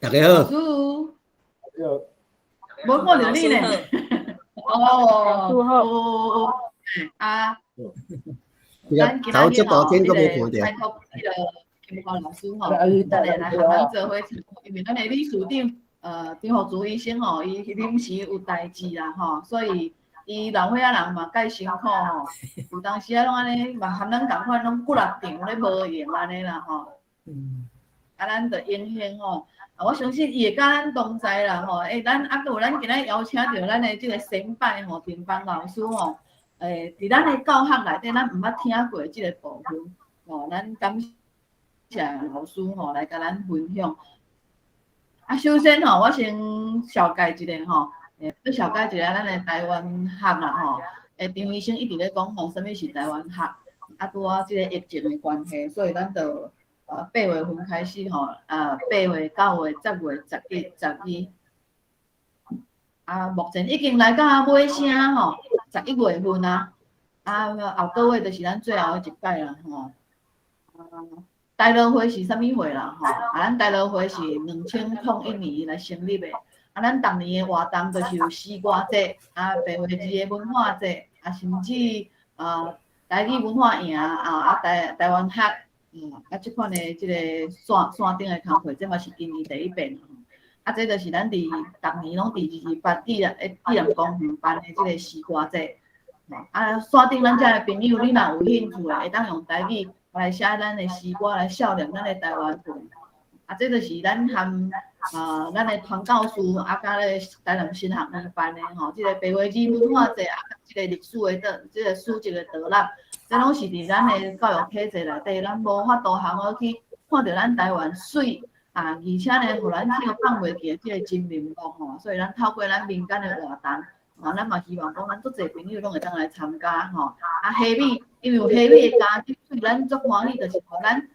大家老好，师，无看到你呢。哦，啊，咱今仔日吼，迄个拜托迄个金华老师吼，咱来和咱做伙，因为咱的理事长张福珠医生吼，伊临时有代志啦吼，所以伊老岁仔人嘛介辛苦吼，有当时啊拢安尼，嘛和咱共款，拢几落场咧无闲安尼啦吼。咱着应现吼。我相信伊会甲咱同在啦吼，咱有咱今仔邀请到咱的即个先辈吼，定邦老师吼，伫咱的教学内底，咱毋捌听过即个部分吼，咱感谢老师吼来甲咱分享。首先吼，我先小解一下吼，要小解一下咱的台湾学啦吼，张医生一直咧讲吼，啥物是台湾学，拄啊即个疫情的关系，所以咱就。8月份开始吼，8月、9月、10月、11、12，目前已经来到尾声吼，11月份啊，后个月就是咱最后一届啦吼。大乐会是啥物会啦吼？咱大乐会是2001年来成立的，咱逐年的活动就是有诗歌节，白话字的文化节，甚至台语文化营台湾学。即款的即个线顶的工课，这嘛是今年第一遍这就是咱逐年拢伫28纪念公园办的即个诗歌节。线顶咱遮的朋友，你若有兴趣的，会当用台语来写咱的诗歌来孝念咱的台湾魂。这就是咱和咱的传教士甲咧台南新学院办的吼，即个白话字文化节即个历史的即个书籍的导览。这拢是伫咱的教育体制内底，咱无法度通去看到咱台湾水而且呢，互咱去放袂记的即个真面目吼，所以咱透过咱民间的活动，咱嘛希望讲咱足侪朋友拢会当来参加吼。虾米，因为有虾米的加入，所以咱足欢喜，就是互咱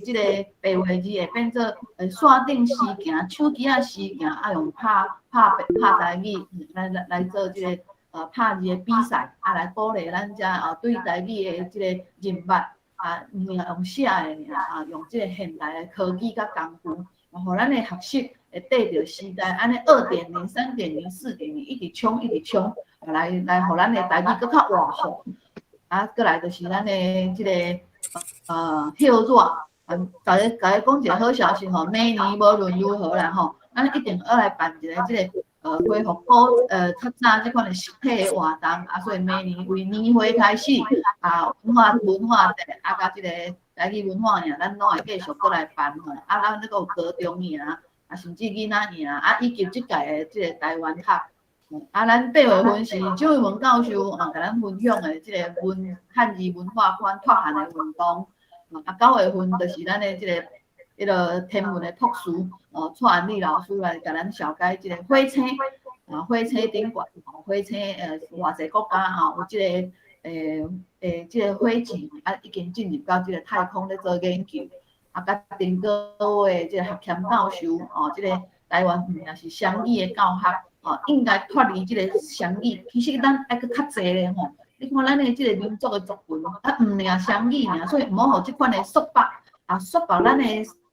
即个白话字会变做线顶诗行、手机仔诗行，用拍台语来做即个。拍字的比赛，来鼓励咱遮对台语的即个认捌用写的用即个现代的科技甲工具，互咱的学习会跟着时代，安尼2.0、3.0、4.0一直冲，来互咱的台语搁较活好。搁来就是咱的即个hiệu热，甲你讲一个好消息吼，明年无论如何啦吼，咱一定要来办一个即个。恢复较早即款的实体的活动，所以明年为年会开始，文化节，甲即个台语文化营，咱拢会继续过来办吼。咱那个高中营，甚至囡仔营，以及即届的即个台湾学。咱8月份是蒋伟文教授甲咱分享的即个汉字文化馆脱汉的运动。9月份就是咱的即个。迄个天文的特殊蔡安丽老师来甲咱小解即个火星火星顶悬火星偌济国家有即个即个火箭已经进入到即个太空咧做研究，甲顶个月即个学签教授即个台湾也是双语的教学应该脱离即个双语，其实咱爱搁较济咧吼。你看咱的即个民族的族群毋尔双语尔，所以毋好互即款的束缚束缚咱的。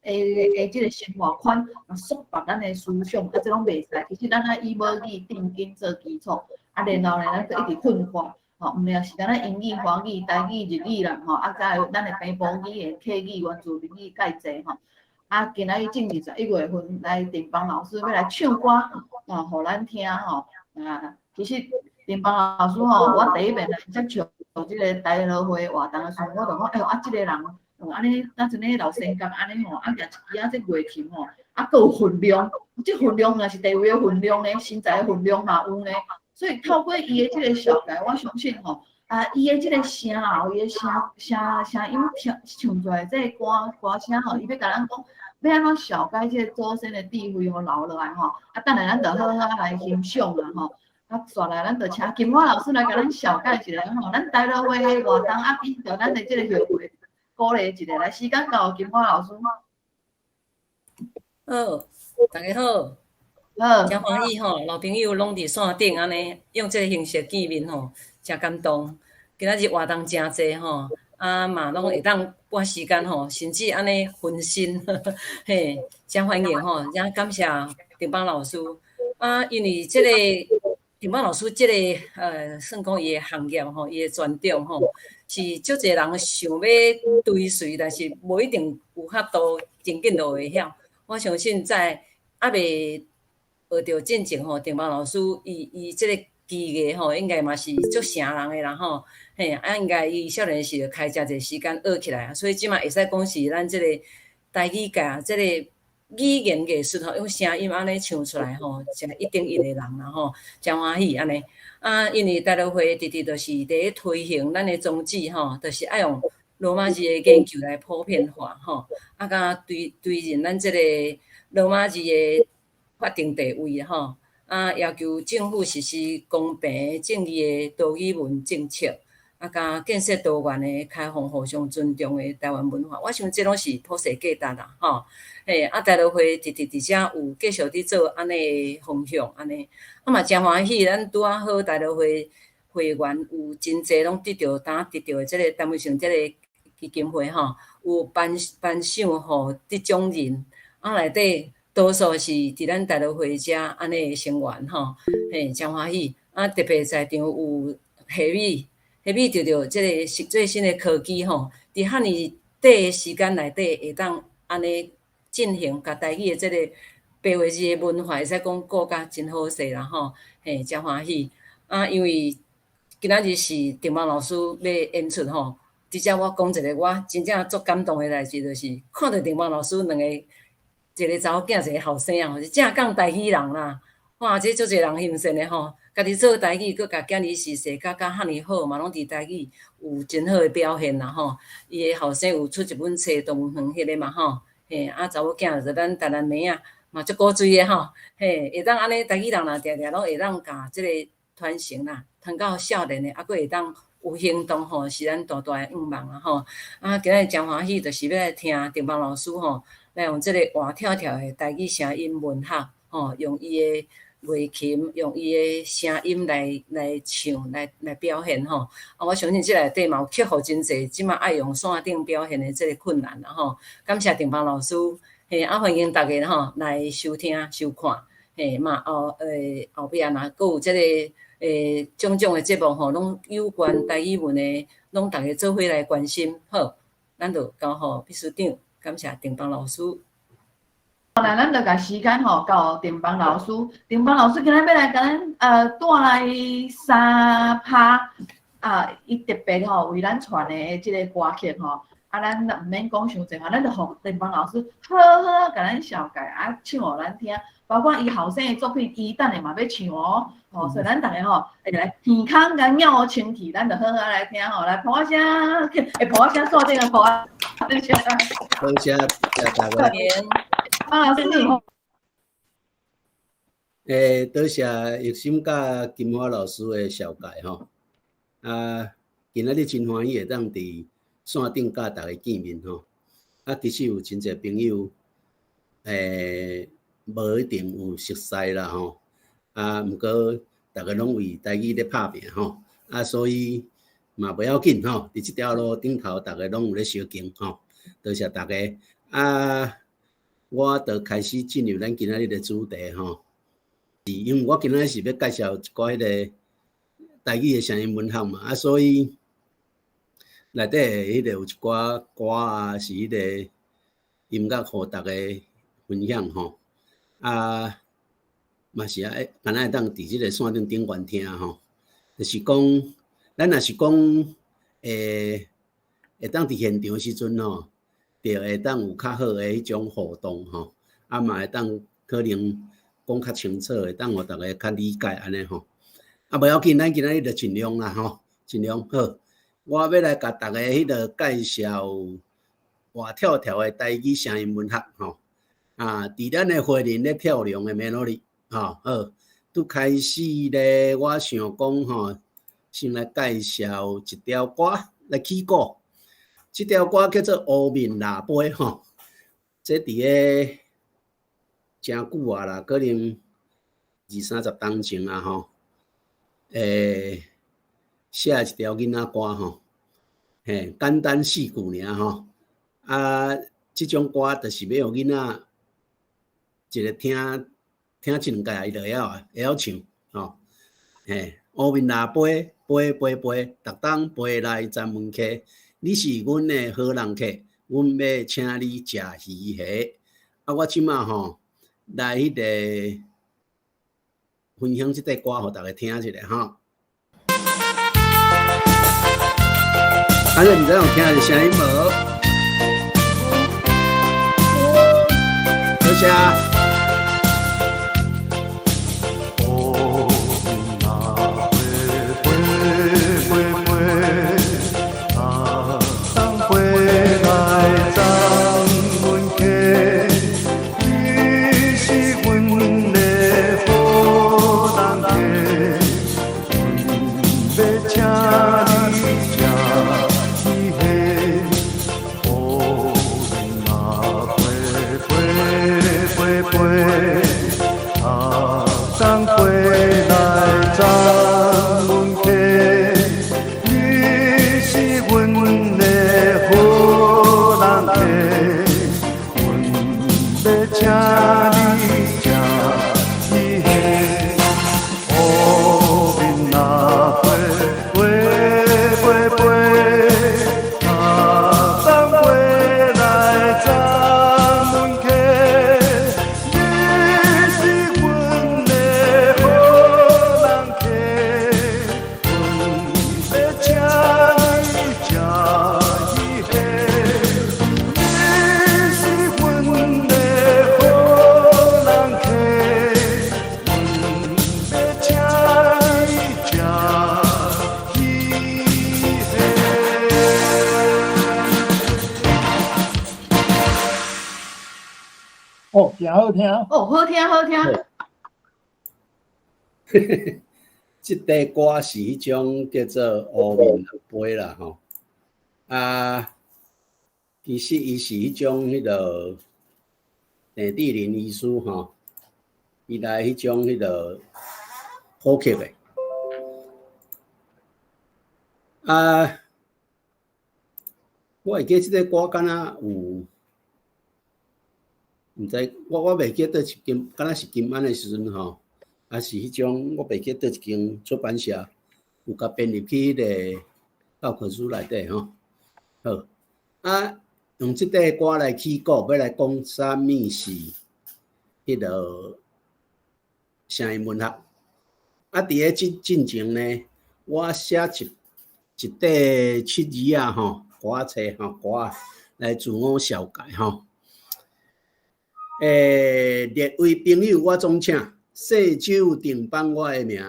即个生活款束缚咱的思想，这拢袂使。其实咱以母语定根做基础，然后呢，咱就一直训化，毋然是咱英语、华语、台语、日语啦，再有咱的平埔语、客语、原住民语介济吼。今仔日正是11月份来定邦老师要来唱歌互咱听吼。其实定邦老师吼，我第一遍来接触即个大乐会活动的时候，我就讲，即个人。安尼，咱像迄老先讲安尼吼，举一支这乐琴吼，佫有分量，这分量若是地位的分量呢，身材的分量嘛有呢。所以透过伊的这个小解，我相信吼，伊的这个声伊的声音唱出来这个歌声吼，伊要甲咱讲，要安怎小解这个祖先的智慧吼留落来吼。等下咱就好好来欣赏啦吼。接来咱就请金华老师来甲咱小解一下吼，咱大乐会的活动比着咱的这个协会。鼓励一个来，时间到，金华老师。好，大家好，真欢喜吼，老朋友拢伫线顶安尼，用这个形式见面吼，真感动。今仔日活动真济吼，嘛拢会当拨时间吼，甚至安尼分心，嘿，真欢迎吼，也感谢丁邦老师因为即个丁邦老师即个算讲伊的行业吼，伊的专长吼，是足侪人想要追随，但是无一定有法度真紧就会晓。我相信在未学着进前吼，丁邦老师伊即个技艺吼，应该嘛是足成人的啦吼。嘿，应该伊少年时就开遮侪时间学起来啊，所以即马会使讲是咱即个台语界即个语言艺术吼，用声音安尼唱出来吼，真一定一个人啦吼，真欢喜安尼。因为大陆会直直就是伫咧推行咱的宗旨吼，就是爱用罗马字的研究来普遍化吼，甲对认咱即个罗马字的法定地位吼，要求政府实施公平正义的多语文政策。甲建设多元的、开放、互相尊重的台湾文化，我想这拢是普世价值啦，吼。嘿，大陆会直直伫遮有继续伫做安尼的方向，安尼，嘛真欢喜，咱拄啊好大陆会会员有真侪拢得到的即个单位上即个基金会吼，有颁奖互得奖人，内底多数是伫咱大陆会遮安尼的成员吼，嘿，真欢喜。特别在场有下米着即个最新的科技吼，伫遐尼短的时间内底会当安尼进行，甲台语的即个白话字的文化会使讲顾甲真好势啦吼，嘿，真欢喜因为今仔日是丁邦老师要演出吼，直接我讲一个我真正足感动的代志，就是看到丁邦老师两个一个查某囝，一个后生啊，是正讲台语人啦，哇，这足侪人欣赏的吼。家己做台语，佮甲囝儿实习，甲遐尼好嘛，拢伫台语有真好的表现啦吼。伊的后生有出一本册，动园迄个嘛吼，嘿，查某囝就咱台南妹仔嘛，足古锥的吼，嘿，会当安尼台语人啦，定定拢会当甲即个传承啦，传到少年的，还佫会当有行动吼，是咱大大的愿望啦吼。今日真欢喜，就是要来听丁邦老师吼，来用即个活跳跳的台语声音文学吼，用伊的乐琴用伊的声音来唱来表现吼，我相信即内底嘛有克服真济，即马爱用线顶表现的即个困难啦吼。感谢丁邦老师，嘿，欢迎大家吼来收听收看，嘿嘛后壁若佫有即个种种的节目吼，拢有关台语文的，拢大家做伙来关心。好，咱就交互秘书长，感谢丁邦老师。后来咱就甲时间吼交丁邦老师，丁邦老师今日要来甲咱带来三拍伊特别吼为咱传的即个歌曲吼，咱毋免讲伤济咱就互丁邦老师好好甲咱小解唱互咱听，包括伊后生的作品，伊等下嘛要唱哦，所以咱大家吼会来健康甲妙清气，咱就好好来听吼，来捧声，捧声锁定个捧啊，好谢大家。老师你好。多谢玉心甲金华老师的小解吼。今仔日真欢喜会当伫线顶甲大家见面吼。其实有真侪朋友，无一定有熟悉啦吼。毋过大家拢为台语咧拍拼吼。所以嘛不要紧吼。伫即条路顶头，大家拢有咧相敬吼。多谢大家我就开始进入咱今仔日的主题吼，因为我今仔是要介绍一寡迄个台语的声音文学嘛，所以内底迄个有一寡歌是迄个音乐，互大家分享吼。嘛是敢若会当伫即个线顶观听吼，就是讲咱若是讲会当伫现场时阵吼。就会当有较好的迄种互动吼，嘛会当可能讲较清楚，会当互大家较理解安尼吼。不要紧，咱今仔日就尽量啦吼，尽量好。我要来甲大家迄个介绍活跳跳的台语声音文学吼。伫咱的花莲咧跳龙的 melody 吼，好，拄开始咧，我想讲吼，先来介绍一条歌来起鼓。这条歌叫做《乌面腊杯》吼，这伫个真久啊啦，可能20-30当前啊吼。写一条囡仔歌吼，嘿，简单四句尔吼。啊，即种歌就是要互囡仔一个听一两届，伊就会晓唱吼。嘿，乌面拉飞，飞飞飞，逐当飞来站门客。你是阮的好人客，阮要请你食鱼虾。啊，我即马吼来迄个分享即块歌，互大家听一下吼。啊，你毋知有听到声音无？多谢。哦，真好听。哦，好听好听。即块歌是迄种叫做乌面飞啦吼。啊，其实伊是迄种迄个地地林医师吼，伊来迄种迄个好曲的。啊，我会记即块歌敢若有。毋知我袂记倒一间，敢若是金安的时阵吼，啊是迄种我袂记倒一间出版社有甲编入去迄个教科书内底吼。好，啊用即块歌来起鼓，要来讲啥物是迄个声音文学。啊，伫个进前呢，我写一块七字啊吼，歌册吼歌来自我小解吼。列位朋友，我总请细酒定帮我的名。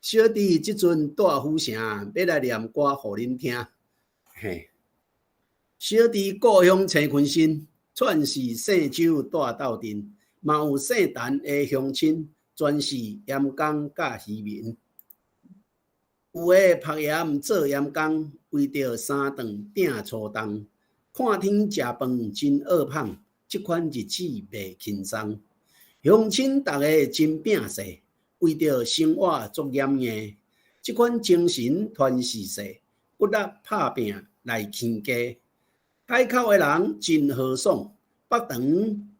小弟即阵大府城，要来念歌互恁听。嘿，小弟故乡青昆新，串是细酒大斗阵，嘛有姓陈的乡亲，全是盐工甲渔民。有诶晒盐做盐工，为着三顿鼎粗重，看天食饭真恶胖。即款日子袂轻松，乡亲逐个真拼势，为着生活作严硬。即款精神传世世，骨力拍拼来牵家。海口的人真豪爽，北长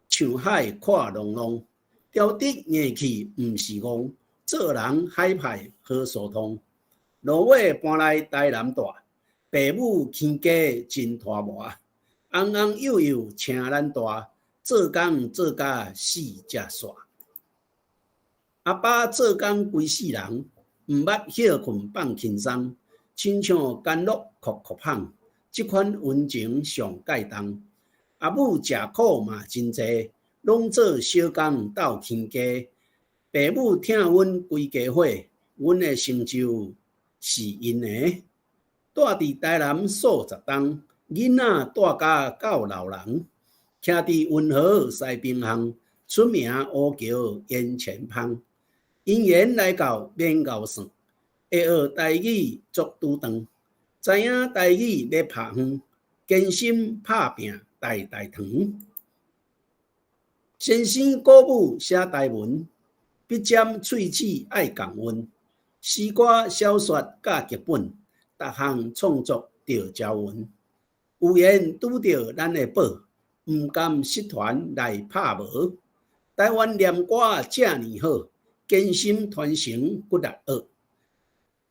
像海看浪浪，调得硬气毋是戆，做人海派好疏通。落尾搬来台南大，父母牵家真拖磨。红红幼幼请咱大，做工做甲死才煞。阿爸做工规世人，毋捌歇困放轻松，亲像甘露酷酷香，即款温情上介重。阿母食苦嘛真济，拢做小工斗牵家。父母疼阮规家伙，阮的成就是因的。住伫台南数10冬。囡仔带家到老人，徛伫温和西滨巷，出名乌桥烟前芳。因缘来到免熬算，会学台语作拄长，知影台语要拍远，艰辛拍拼代代长。先生鼓舞写台文，笔尖喙齿爱共温，诗歌小说甲剧本，逐项创作着朝闻。有缘拄着咱的宝，毋甘失团来拍无。台湾念歌这呢好，艰辛传承骨力学。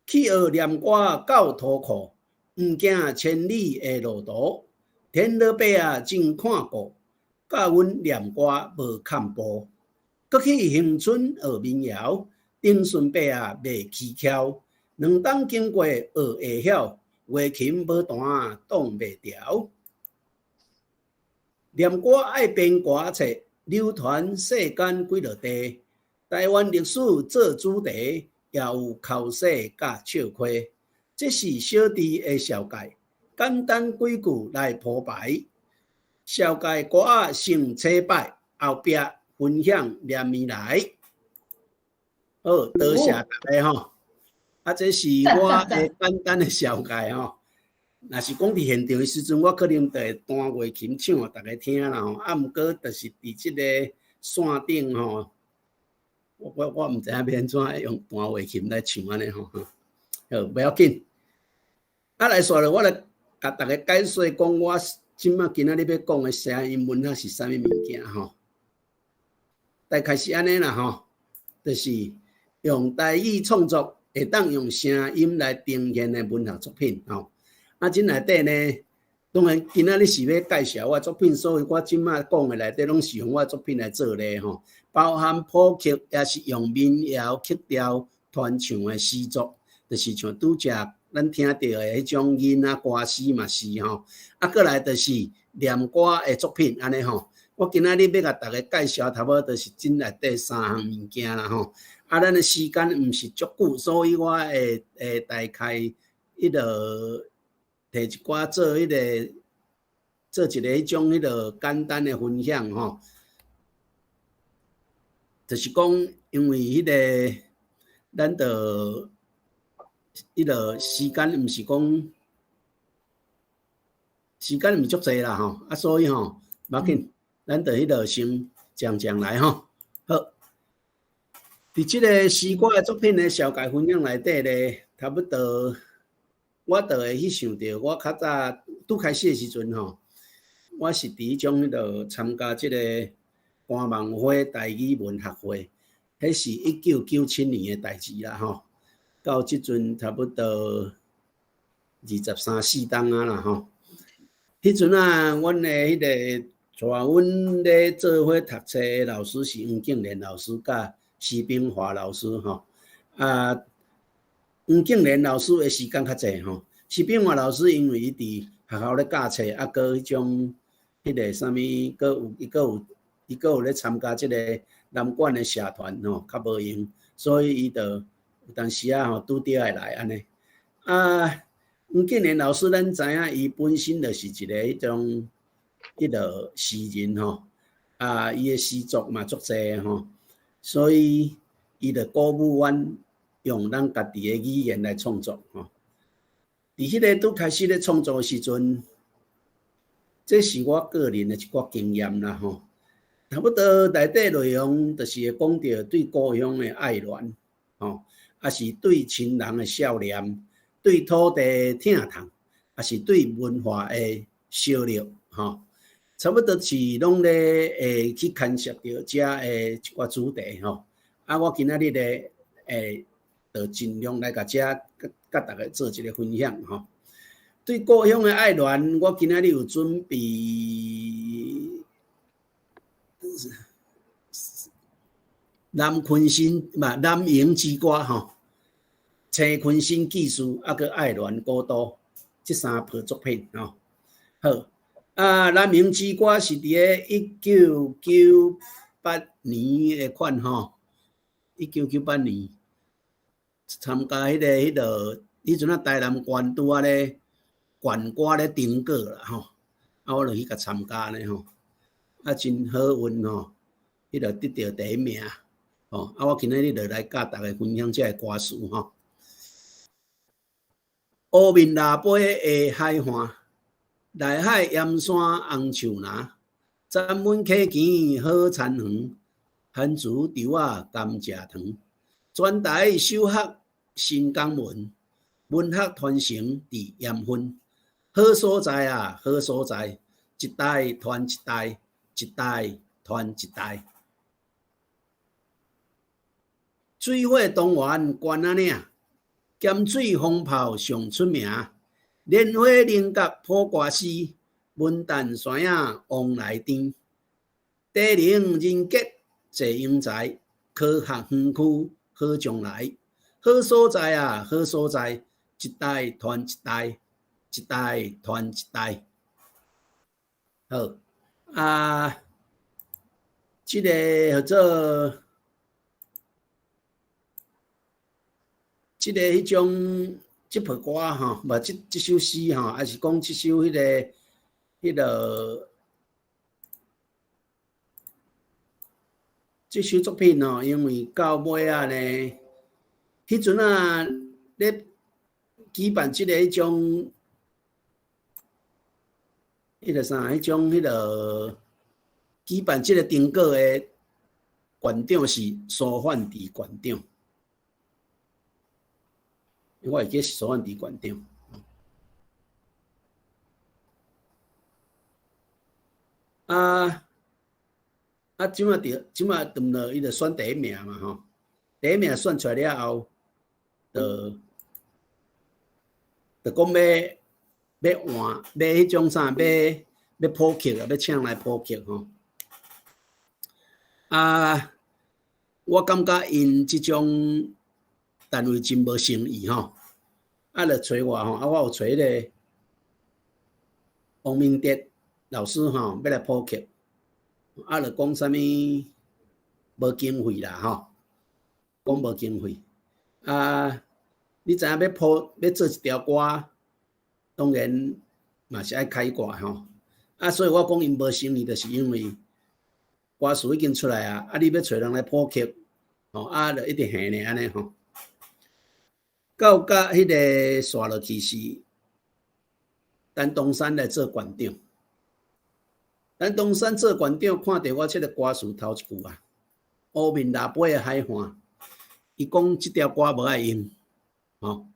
去学念歌到土库，毋惊千里的路途。天老爸啊真看顾，教阮念歌无看步。搁去恒春学民谣，丁顺伯啊袂起巧。2冬经过学会晓，话琴无弹挡袂牢。念歌爱编歌册，流传世间几落地。台湾历史做主题，也有口说甲笑亏。这是小弟的紹介，簡單幾句來鋪排。紹介歌仔成車擺，後壁分享念面來。好，多謝大家吼。這是我的簡單的紹介吼。若是講佇現場的時陣，我可能就會彈樂琴唱互大家聽啦吼。毋過就是佇即個線頂吼，我毋知影要安怎用彈樂琴來唱安尼吼。好，不要緊。來說了，我來甲大家解說講，我今仔日要講的聲音文學是啥物物件吼。大概是安尼啦吼，就是用台語創作，會當用聲音來呈現的文學作品吼。這內底呢，當然今仔日是要介紹我作品，所以我今仔講的內底攏是用我作品來做咧吼，包含譜曲，也是用民謠曲調傳唱的詩作，就是像拄則咱聽到的迄種囡仔歌詩嘛是吼，過來就是念歌的作品安尼吼。我今仔日要甲大家介紹，差不多就是這內底3項物件啦吼。咱的時間毋是足久，所以我會大概搿個摕一寡做一個迄種迄個簡單的分享吼，就是講因為迄個咱的迄個時間毋是講時間毋足濟啦吼，所以吼無要緊，咱就迄個先講來吼。好，佇即個詩歌的作品的紹介分享內底咧，差不多。我就會去想到，我較早拄開始的時陣吼，我是佇種迄個參加即個歌盟會台語文學會，迄是1997年的代志啦吼。到即陣差不多23、4冬啊啦吼。迄陣啊，阮的迄個帶阮咧做伙讀冊的老師是黃敬連老師甲施炳華老師吼。黃敬連老師的時間較濟吼，施炳華老師因為伊佇學校咧教冊，閣迄種迄個啥物，伊閣有咧參加即個南管的社團吼，較無用，所以伊就有當時啊吼拄着會來安尼。黃敬連老師，咱知影伊本身就是一個迄種迄個詩人吼，伊的詩作嘛足濟吼，所以伊就鼓舞阮。用咱家己的語言來創作吼，佇迄個拄開始咧創作的時陣，這是我個人的一個經驗啦吼。差不多內底內容就是會講到對故鄉的愛戀吼，也是對親人的孝念，對土地的疼痛，也是對文化的燒熱吼。差不多是攏咧去牽涉到遮一個主題吼。我今仔日咧就盡量來甲大家做一個分享吼。對故鄉的愛戀，我今仔日有準備南昆新嘛南營之歌吼，青昆新技術個愛戀古都這3部作品吼。好，南營之歌是佇1998年的款吼，1998年。參加迄個，迄陣啊台南縣拄啊咧縣歌咧登過啦吼，我就去甲參加咧吼，真好運吼，迄個得到第1名吼，我今日就來甲大家分享這個歌詞吼。烏面臘杯的海岸，內海鹽山紅樹林，站穩溪墘好田園，番薯豆仔甘蔗糖，全台小學新港文，文學傳承佇鹽分，好所在啊，好所在，一代传一代，一代传一代。水火东源关仔岭，咸水风炮上出名。莲花菱角破瓜丝，文旦山影往来甜。地灵人杰济英才，科学园区好将来。好所在啊，好所在，一代传一代，一代传一代。好啊，这个叫做这个迄种这首歌吼，无这首诗吼，还是讲这首迄个这首作品吼，因为到尾啊呢，迄阵啊咧举办这个迄种，迄个啥，迄种迄个举办这个订购的馆长是苏焕智馆长，我会记是苏焕智馆长。即马顿了，伊就选第一名嘛吼，第一名选出来了后，就讲要换，要迄种啥，要普及啊，要请来普及吼。我感觉因即种单位真无诚意吼，就找我吼，我有找迄个王明德老师吼，要来普及。就讲啥物无经费啦吼，讲无经费。你知影要做一条歌，当然嘛是爱开挂吼。所以我讲因无诚意，就是因为歌词已经出来啊，你要找人来普及，吼，就一直下呢安尼吼。到迄个刷落去是陈东山来做馆长。陈东山做馆长，看到我这个歌词头一句啊，乌面腊八的海岸，伊讲这条歌无爱用，吼，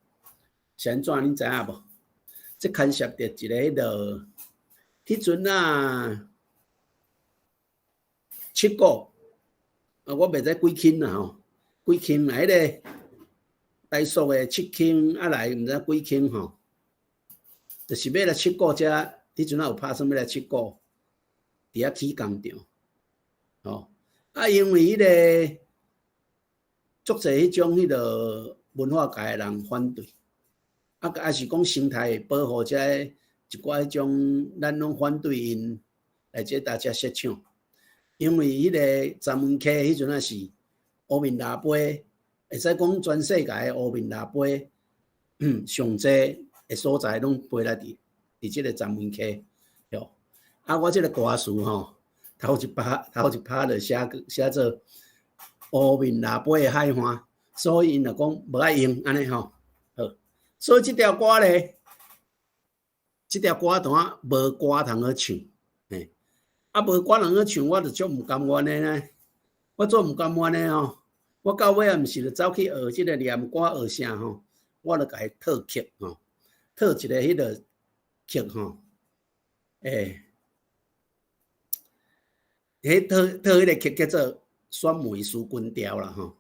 是安怎你知影无？这牵涉到一个迄个，迄阵啊七股，我袂知几轻啦吼，几轻来迄个大数的七轻来毋知几轻吼，就是要来七股遮，迄阵有拍算要来七股。伫遐起工场，吼因为迄个足侪迄种迄个文化界的人反对，还是讲生态保护遮一寡迄种，咱拢反对因来这大家设厂，因为迄个站门溪迄阵是乌面腊八，会使讲全世界的乌面腊八，上济的所在拢飞来伫这个站门溪。我这个歌词吼，头一拍就写做乌面腊八的海岸，所以因就讲无爱用安尼吼。好，所以这条歌咧，这条歌单无歌通好唱，无歌通好唱，我就足毋甘愿的呢。我做毋甘愿的吼，我到尾啊，毋是就走去学这个念歌学啥吼，我就甲伊套曲吼，套一个迄个曲吼，套迄个曲叫做《选梅思君调》啦吼。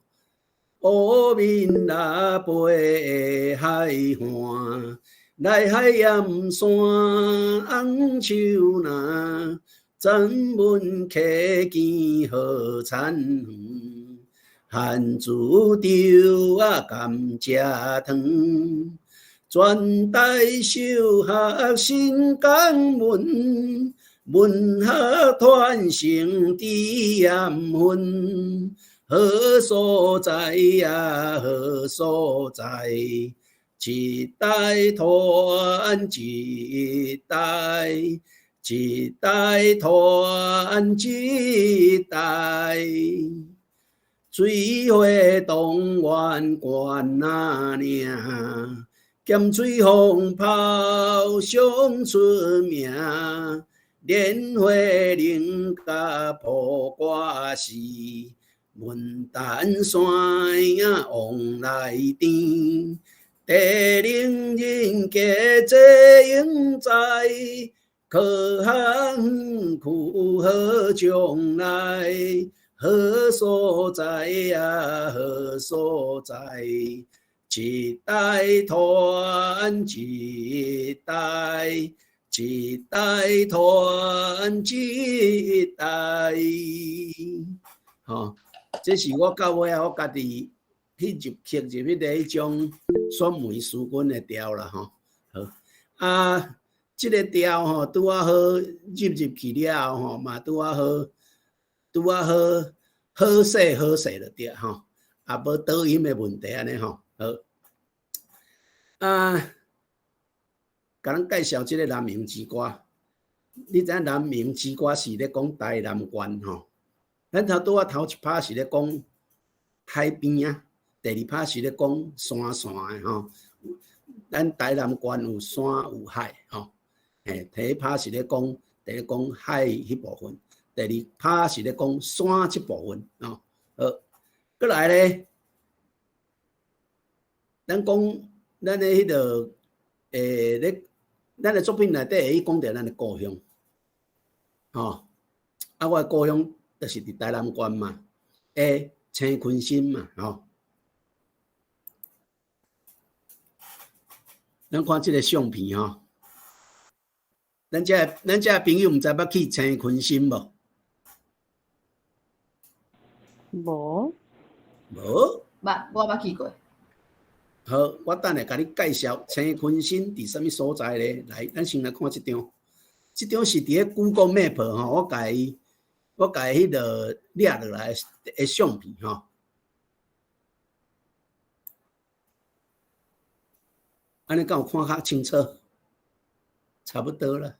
乌面腊八的海岸，内海盐山红树林，曾闻溪见好田园，汉煮粥甘蔗汤，全台小学新港文。文学传承伫盐分，好所在呀，好所在，一代传一代，一代传一代。水火东源关仔岭，咸水风炮上出名。莲花菱角破瓜丝，文旦山影往来甜。地灵人皆济永在，可行苦何将来？何所在呀？何所在？一代传一代，一代传一代。吼，这是我到尾我家己去刻入迄个迄种选梅思君的调啦，吼。好啊，这个调吼拄啊好入去了吼，嘛拄啊好势就对吼，啊无倒音的问题安尼吼。好啊，甲咱介绍这个南明之歌。你知影南明之歌是咧讲台南县吼？咱头一拍是咧讲海边啊，第二拍是咧讲山的吼。咱台南县有山有海吼，第一拍是咧讲海迄部分，第二拍是咧讲山这部分吼。好，过来咧，咱讲咱的迄个咧，咱的作品内底会讲到咱的故乡，吼。啊，我的故乡就是伫台南县嘛，青昆新嘛，吼。咱看这个相片吼，咱这朋友毋知捌去青昆新无？无，无，我捌去过。好，我等下甲你介绍青昆新伫什么所在咧？来，咱先来看这张，这张是伫咧 Google Map 吼，我甲伊迄个掠落来的相片吼。安尼敢有看较清楚？差不多啦，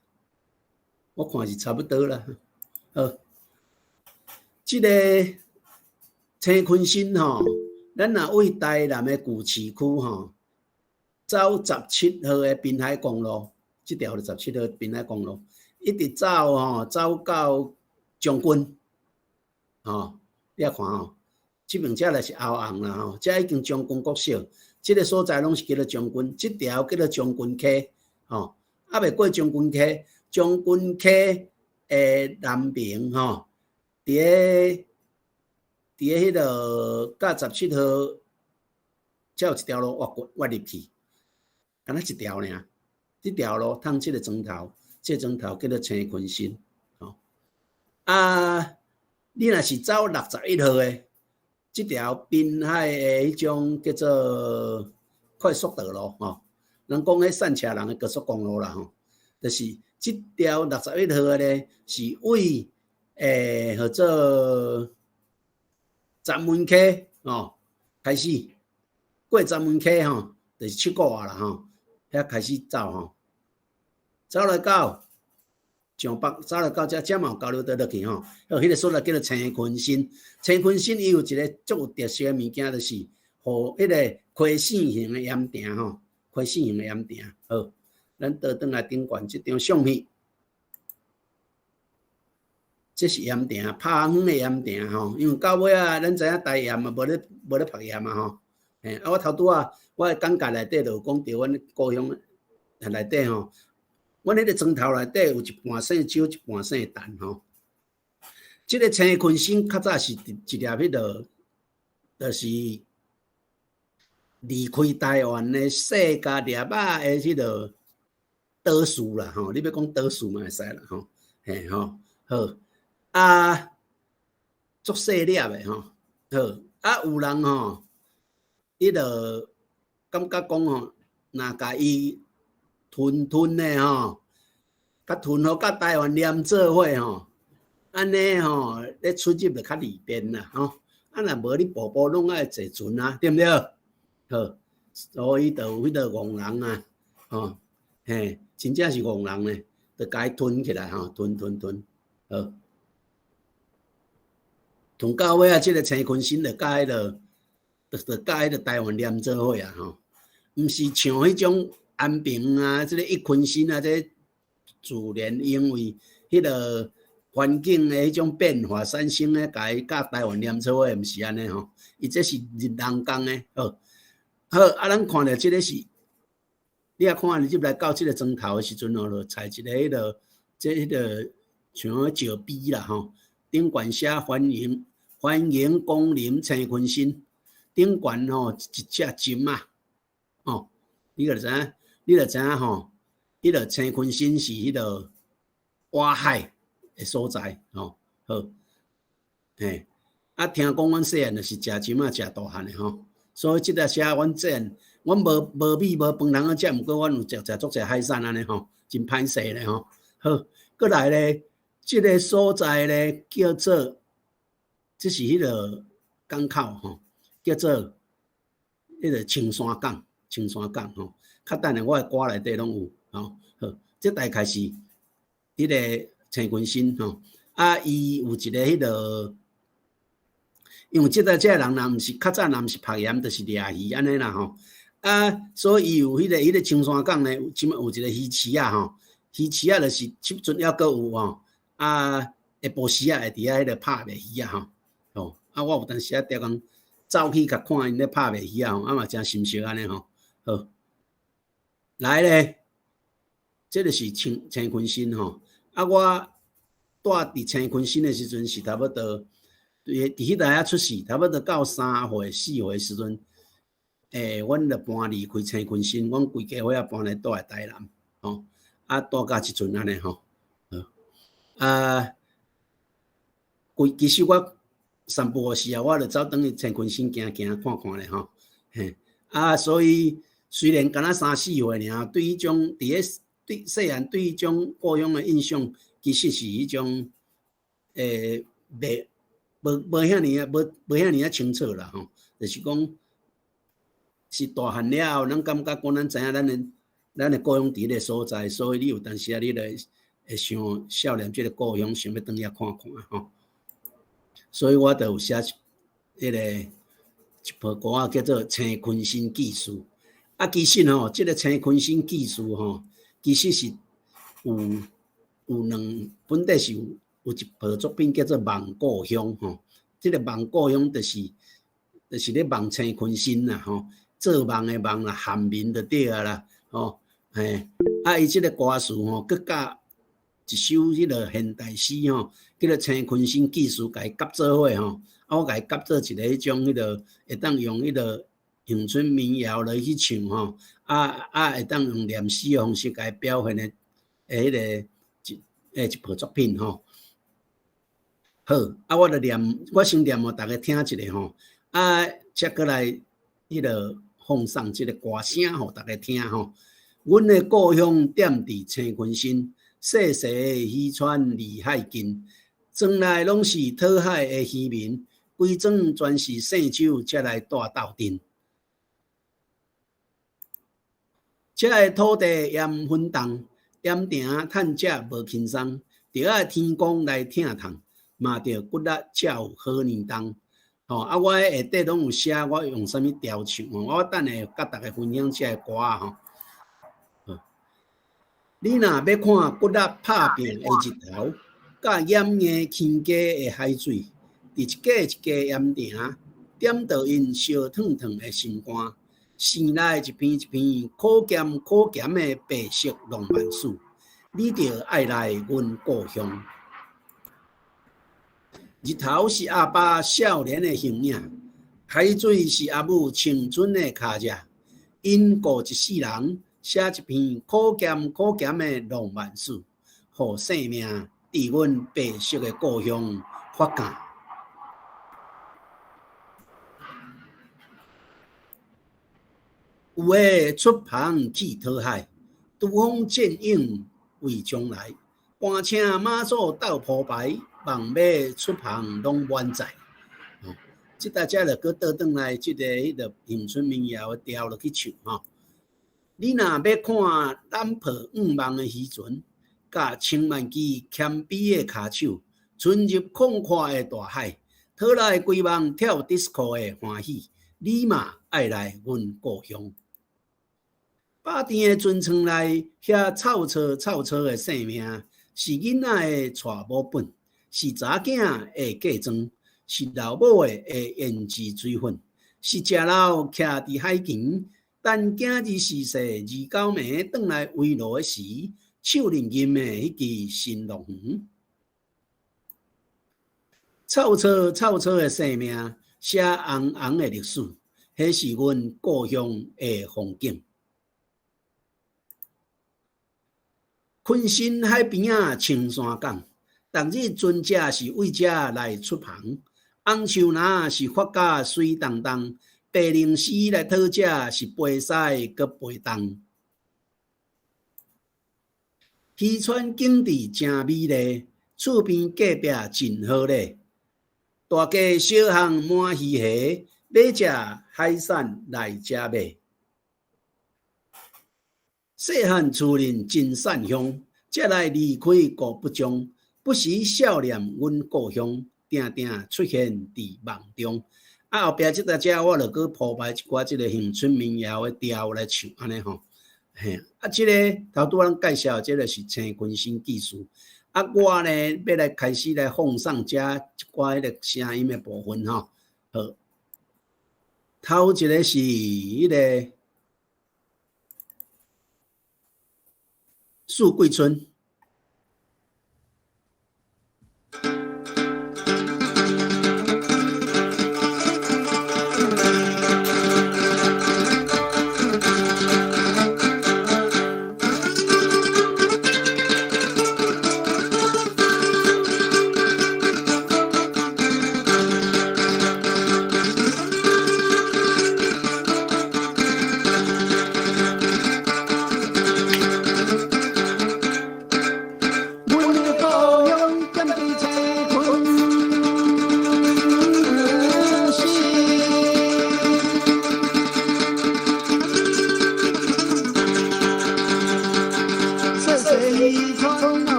我看是差不多啦。好，这个青昆新吼。咱若为台南的旧市区吼，走17号的滨海公路，这条就17号滨海公路，一直走吼，走到将军，吼，你看吼，这边遮就是后巷啦吼，遮已经将军国小，这个所在拢是叫做将军，这条叫做将军溪，吼，啊未过将军溪，将军溪的南边吼，伫迄个甲17号，才有一条路挖入去，敢若一条尔。这条路通这个庄头，这个庄头叫做青昆新。吼啊，你若是走61号的，这条滨海的迄种叫做快速道路吼，人讲迄散车人的高速公路啦吼，就是这条61号的咧，是为叫做闸门溪哦，开始过闸门溪吼，就是七股啊啦吼，遐开始走吼，走来到上北，走来到遮嘛有交流道落去吼，迄个所在叫做青昆新。青昆新伊有一个足有特色的物件，就是互迄个溪线型的岩埕吼，溪线型的岩埕。好，咱倒转来顶悬这张相片。这是岩埕，拍远的岩埕吼，因为到尾啊，咱知影台岩啊，无咧拍岩啊吼。啊，我头拄啊，我的简介内底就有讲到阮故乡内底吼，阮迄个庄头内底有一半姓酒，一半姓陈吼。这个青昆新较早是一粒迄个，就是离开台湾的世家粒仔的迄个岛树啦吼，你要讲岛树嘛会使啦吼，嘿吼好。啊，足细粒的吼，好啊，有人吼，伊就感觉讲吼，若甲伊吞的吼，甲吞好甲台湾黏做伙吼，安尼吼，咧出入就较利便啦吼。啊，若无你步步拢爱坐船啊，对毋对？好，所以就有迄个戆人啊，吼，嘿，真正是戆人呢，就甲伊吞起来吼，吞，好。从到尾啊，这个青昆新就甲迄个，就甲迄个台湾黏做伙啊吼，毋是像迄种安平啊，这个一昆新啊，这自然因为迄个环境的迄种变化产生咧，甲台湾黏做伙，毋是安尼吼，伊这是人工的哦。好，咱看到这个是，你也看你入来到这个砖头的时阵哦，就采一个迄个，迄个像石碑啦吼，顶悬写欢迎光临青昆新，顶悬吼一只金啊，哦，你就知影吼，迄个青昆新是迄个挖海的所在吼，好，嘿，啊，听讲阮细汉就是食金啊，食大汉的吼。所以即个写阮这样，阮无米无饭通啊食，毋过阮有食足济海产安尼吼，真歹势咧吼。好，过来咧，即个所在咧叫做，即是迄个港口吼，叫做迄个青山港吼。较等下我的歌内底拢有吼。好，即大概是迄个青昆新吼，啊，伊有一个迄个。因为即个人若毋是较早，若毋是拍盐，就是掠鱼安尼啦吼。啊，所以有迄个青山港咧，即有一个鱼池啊吼，鱼池啊就是即阵还阁有吼。啊，下晡时啊会伫遐迄个拍卖鱼啊吼。哦，啊我有当时啊常讲走去甲看因咧拍卖鱼啊吼，啊嘛真心惜安尼吼。好，来咧，即个是青昆新吼。啊，我住伫青昆新的时阵是差不多。伫迄代啊出世，差不多到3岁4岁时阵，阮就搬离开青昆新，阮规家伙仔搬来住在台南，吼，啊住到即阵安尼吼，啊，其实我散步时啊，我就走转去青昆新行看看咧吼，嘿，啊，所以虽然敢若3、4岁尔，对迄种对细汉对迄种故乡的印象，其实是迄种无遐尼啊清楚啦吼，就是讲是大汉了后，咱感觉讲咱知影咱的故乡伫个所在，所以你有当时啊，你就会想想念即个故乡，想要转遐看看吼。所以我就有写迄个一篇歌啊，叫做《青昆新记事》。啊，其实吼，即个《青昆新记事》吼，其实是有两本底是有一部作品叫做《梦故乡》吼，即个梦故乡就是咧梦青昆新啦吼，做梦的梦啦，汉民就对啊啦吼，嘿，啊伊即个歌词吼，佮加一首迄个现代诗吼，叫做《青昆新记事》，甲伊夹做伙吼，啊我甲伊夹做一个迄种迄个会当用迄个乡村民谣来去唱吼，啊会当用念诗的方式甲伊表现的迄个一部作品吼。好，啊，我先念互大家听一下吼，啊，接过来迄个放送即个歌声互大家听吼。阮的故乡踮伫青昆新，细细的渔船离海近，庄内拢是讨海的渔民，规庄全是姓周才来住斗阵。这个土地盐分重，盐埕趁食无轻松，着爱天公来疼痛。嘛着骨力才有好年冬，吼啊！我下底拢有写我用啥物调唱，我等下甲大家分享这个歌啊吼。你若要看骨力拍拼的日头，甲炎热起价的海水，伫一家一家盐埕，点到因烧烫烫的心肝，生来一片一片可咸的白色浪漫史，你着爱来阮故乡。日头是阿爸少年的形影，海水是阿母青春的脚印。因过一世人，写一篇可咸的浪漫史，互生命伫阮白色的故乡发芽。有的出航去讨海，拄风见影为将来。搬车马祖斗铺排，望要出航拢满载。即大家就搁倒转来，即个迄个乡村民谣的调落去唱吼。你若要看蓝破五梦的渔船，甲千万支谦卑的骹手，存入旷阔的大海，讨来规梦跳 disco 的欢喜，你嘛爱来阮故乡。百田的船舱内，遐臭臭的生命。是囡仔的娶某本，是查囝的嫁妆，是老母的胭脂水粉，是食老徛伫海墘，等今日逝世29暝转来围炉的时，手里吟的迄支新乐园。臭臭的生命，写红红的历史，迄是阮故乡的风景。昆新海边啊，青山港，逐日船只是为遮来出航。红树林是发甲水动动，白灵丝来讨食是飞西搁飞动。渔船景致真美丽，厝边隔壁真好咧。大家小巷满鱼虾，买食海产来遮买。细汉厝人真善乡，才来离开故不将，不时少念阮故乡，定定出现伫梦中。后壁即搭遮我就搁铺排一寡即个乡村民谣的调来唱安尼吼。嘿，即个头拄咱介绍，即个是青昆新技术。我呢要来开始来放送遮一寡迄个声音的部分吼。好，头一个是迄个树桂村。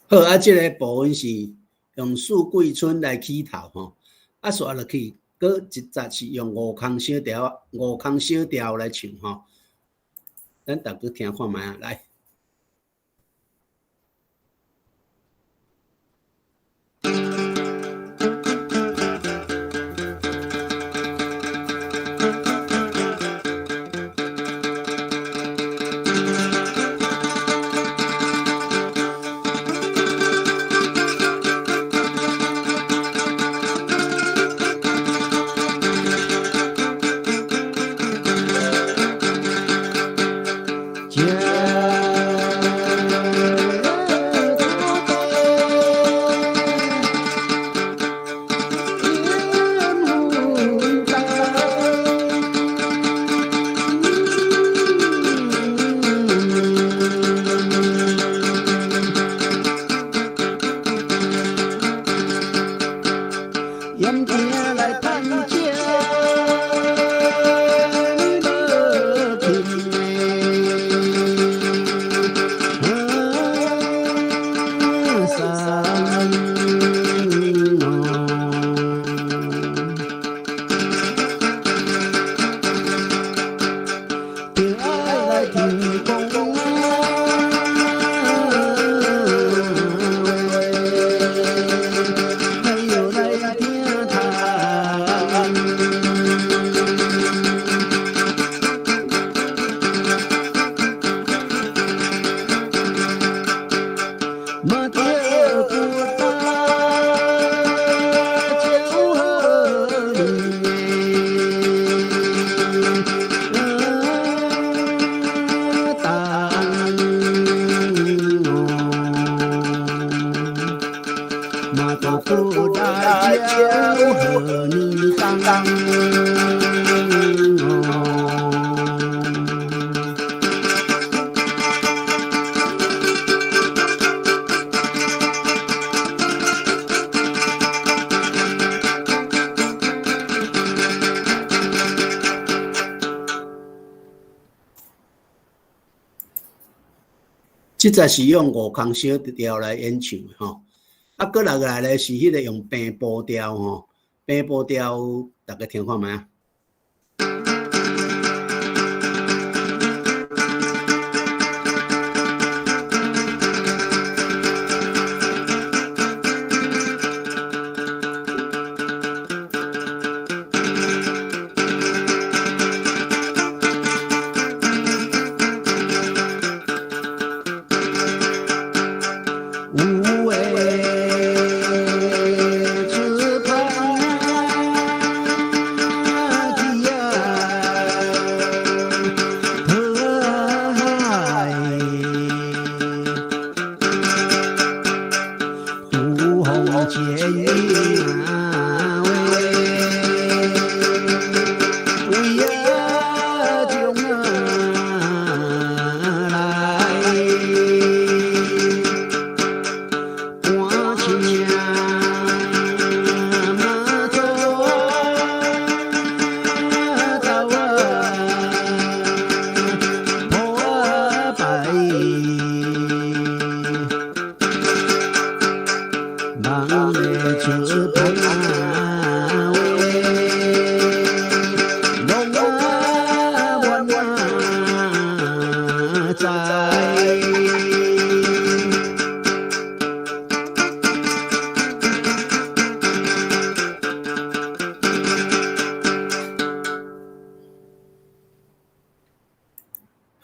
好，这个部分是用树桂村来起头吼，刷落去，搁一集是用五空小调来唱吼，咱大家听看卖啊，来。家马着不打酒喝你，当哦，马着不打酒喝你当哦。即则是用五空小调来演唱的吼，啊，过落来咧是迄个用平步调吼，平步调大家听看觅啊。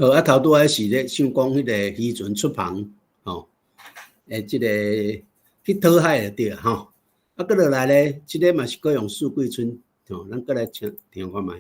好啊，头拄仔是咧想讲迄个渔船出航吼，即个去讨海就对啊吼。啊，过落来咧，即个嘛是搁用四季春吼，咱搁来听看觅。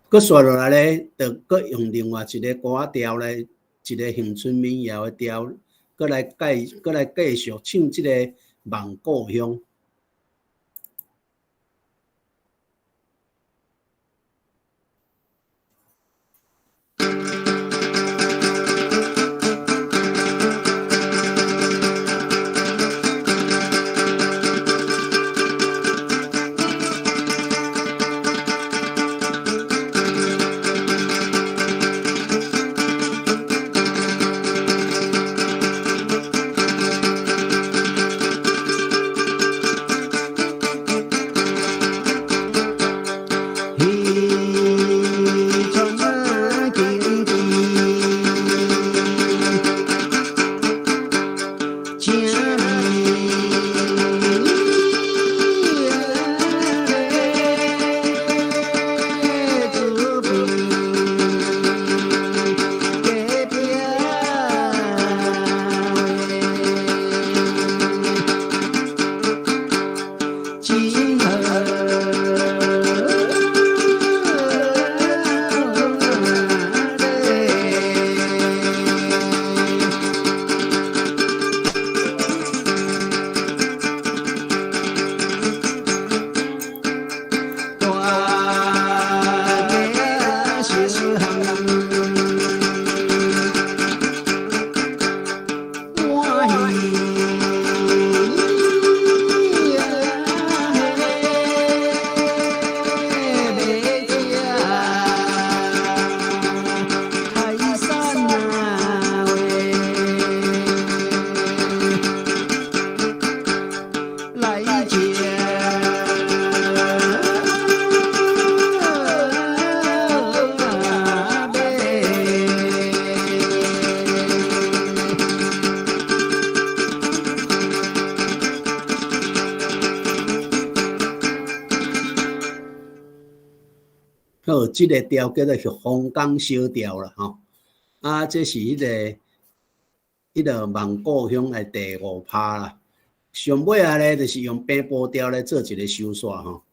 佮刷落来咧，就佮用另外一个歌仔调来，一个乡村民谣的调，佮来继续唱即个《望故乡》。好，这个调叫做《风港小调》啦，吼。啊，这是迄个蒙古乡的第5趴啦。上尾啊咧，就是用平步调来做一个收煞吼。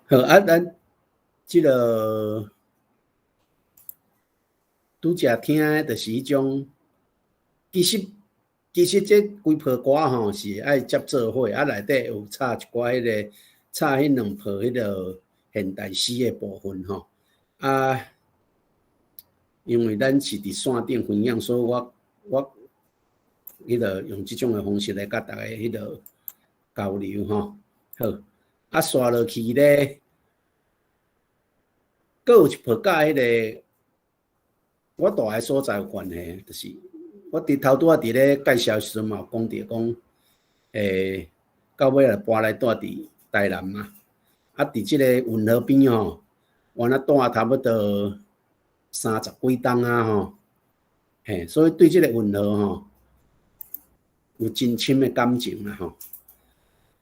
好啊，咱即个拄则听的，就是迄种，其实这规套歌吼是爱接做伙，啊内底有插一寡迄个插迄两套迄个现代诗的部分吼。啊，因为咱是伫线顶分享，所以我迄个用即种的方式来甲大家迄个交流吼。好。啊，刷落去咧，阁有一套甲迄个我住的所在有关系，就是我头拄仔伫咧介绍时阵嘛，讲着讲，到尾来搬来住伫台南嘛，啊，伫即个运河边吼，我那住差不多30几冬啊吼，嘿，所以对即个运河吼有真深的感情啦吼。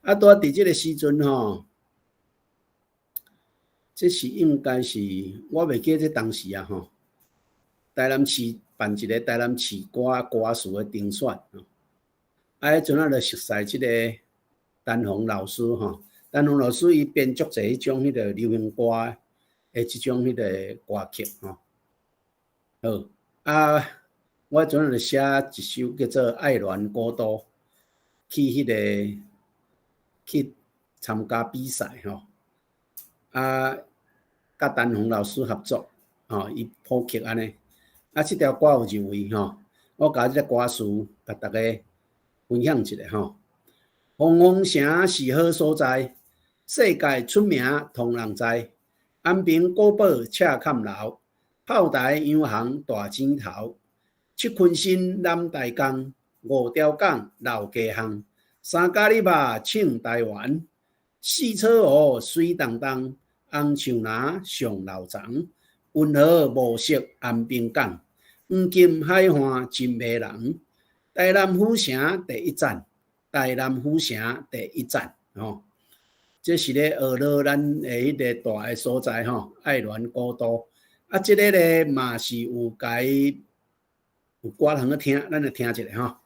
啊，拄伫即个时阵吼，这是应该是我袂记这当时啊吼，台南市办一个台南市歌词的评选吼，啊，迄阵啊就熟悉即个丹凤老师吼，丹凤老师伊编足侪迄种迄个流行歌的即种迄个歌曲吼。好啊，我迄阵就写一首叫做《爱恋孤岛》，去迄个。去参加比赛吼，啊，甲丹凤老师合作，吼，伊谱曲安尼，啊，即条歌有入围吼，我甲即个歌词甲大家分享一下吼。凤凰城是好所在，世界出名通人知。安平古堡赤坎楼，炮台洋行大井头，七群新南大江，五条港老街巷。三咖喱肉庆台湾，四草湖水荡荡，红树林上老长，运河暮色安平港，黄金海岸真迷人。台南府城第一站，台南府城第一站吼，这是咧学了咱的迄个大个所在吼，爱恋孤岛。啊，这个咧嘛是有歌通去听，咱来听一下吼。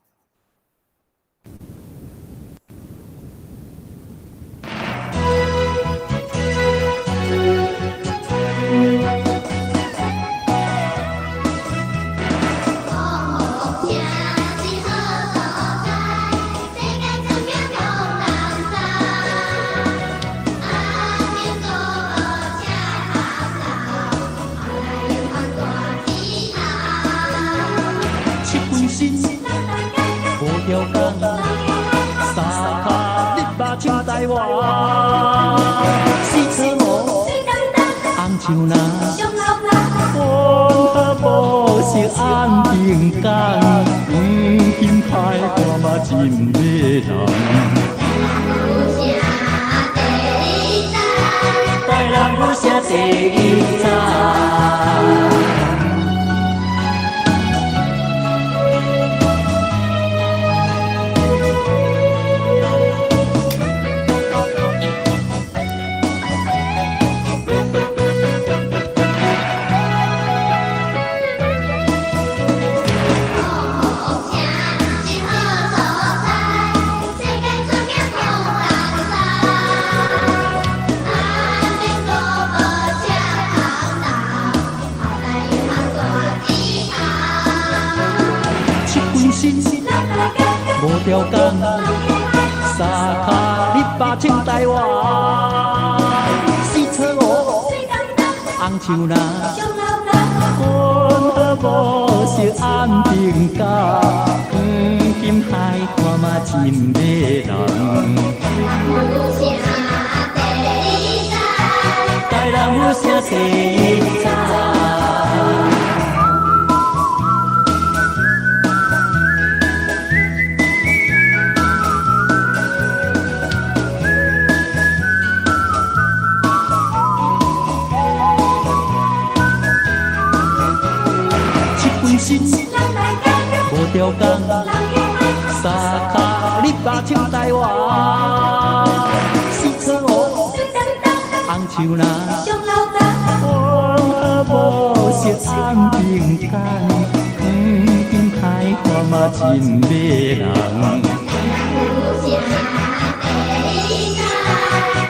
七条江，三脚日把青台湾，四车无，红树林，风雨无色安平港，金海看嘛真迷人。台南母城第一站。无条江，三脚日把青台湾，四车五，红树林，风雨无色安平港，金海看嘛真迷人。台南母城第一站。无条江，三脚日把青台湾，四车五，红树林，风雨无色安平港，金海看嘛真迷人。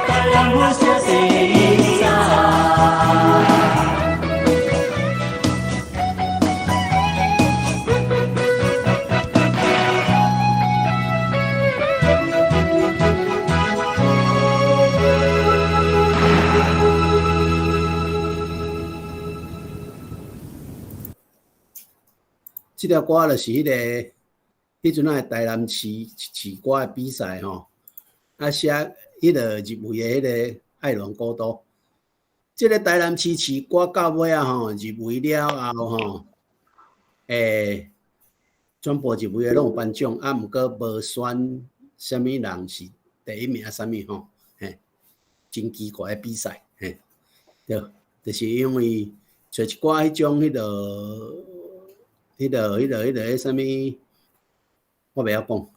台南母城第一站。这条歌就是迄阵啊台南市歌的比赛吼，啊写迄个入围的迄个爱恋古都。这个台南市歌到尾啊吼，入围了后吼，全部入围的拢有颁奖，啊，毋过无选什么人是第一名什么吼，真奇怪的比赛，对，就是因为找一寡迄种迄个什么，我袂晓讲，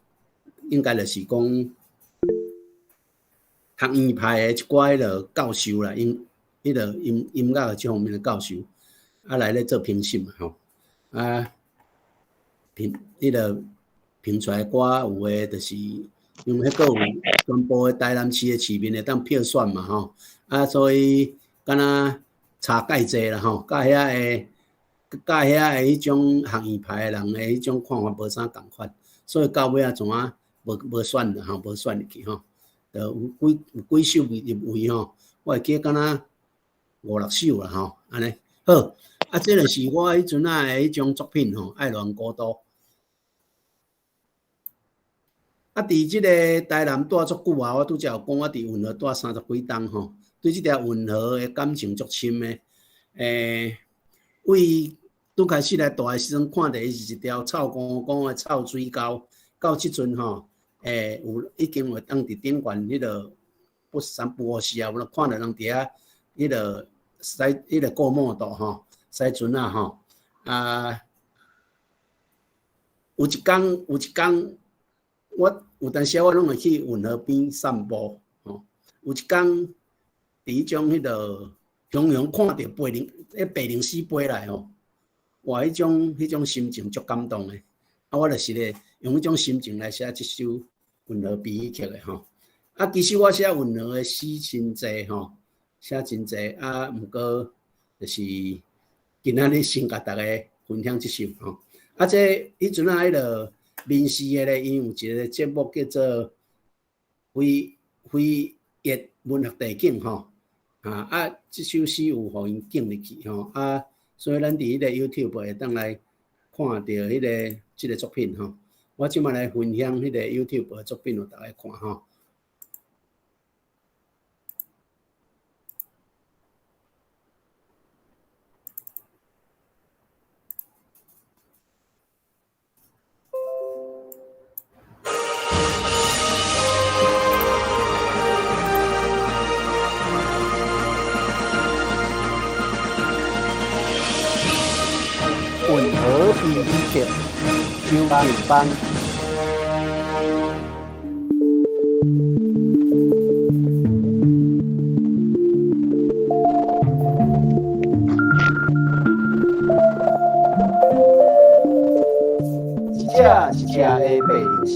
应该就是讲学院派的一寡迄个教授啦，音乐这方面的教授，啊来咧做评审嘛吼，啊评出来歌有诶，就是因为迄个有全部的台南市的市民会当票选嘛吼，啊所以敢若差介济啦吼，甲遐迄种学院派的人的迄种看法无啥共款，所以到尾啊怎啊无选啦吼，无选入去吼，有几首入围吼，我会记敢若5、6首啦吼，安尼好，啊这就是我迄阵啊的迄种作品吼，爱恋古都。啊，伫即个台南住足久啊，我拄则有讲，我伫运河住30几冬吼，对即条运河的感情足深的。为拄开始来住的时阵，看到是一条臭光光的臭水沟，到即阵吼，已经会当伫顶悬迄个不五时啊，有看到人伫遐迄个迄个过马道吼，驶船啊吼，啊，有一天。我有当时我拢会去运河边散步，吼。有一天，伫迄种迄个雄雄看到白灵死飞来吼，哇！迄种心情足感动的。啊，我就是咧用迄种心情来写即首运河边曲的吼。啊，其实我写运河的诗真济吼，写真济啊，毋过就是今仔日先甲大家分享即首吼。啊，这迄阵啊，迄个。民视的咧，因有一个节目叫做飞越文学地景吼，这首诗有互因景入去吼，所以咱伫迄个 YouTube 会当来看到迄个即个作品吼。我即摆来分享迄个 YouTube 的作品，互大家看吼。混合比例剧究竟班。这是一只的白灵狮，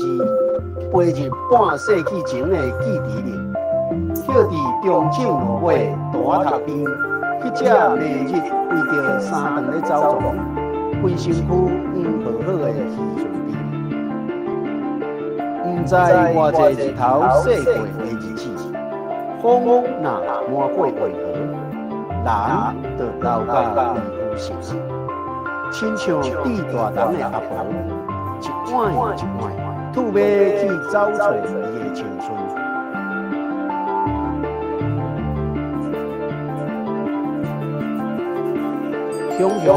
飞入半世纪前的记忆里，叫伫中正路尾大塔边。迄只烈日为着三顿咧走动，规身躯黄好好的鱼船边。毋知偌济日头晒过的日子，风若满过为何，人就流甲为夫心。亲像地大人的阿婆，一碗一碗，吐马去找找伊的青春。雄雄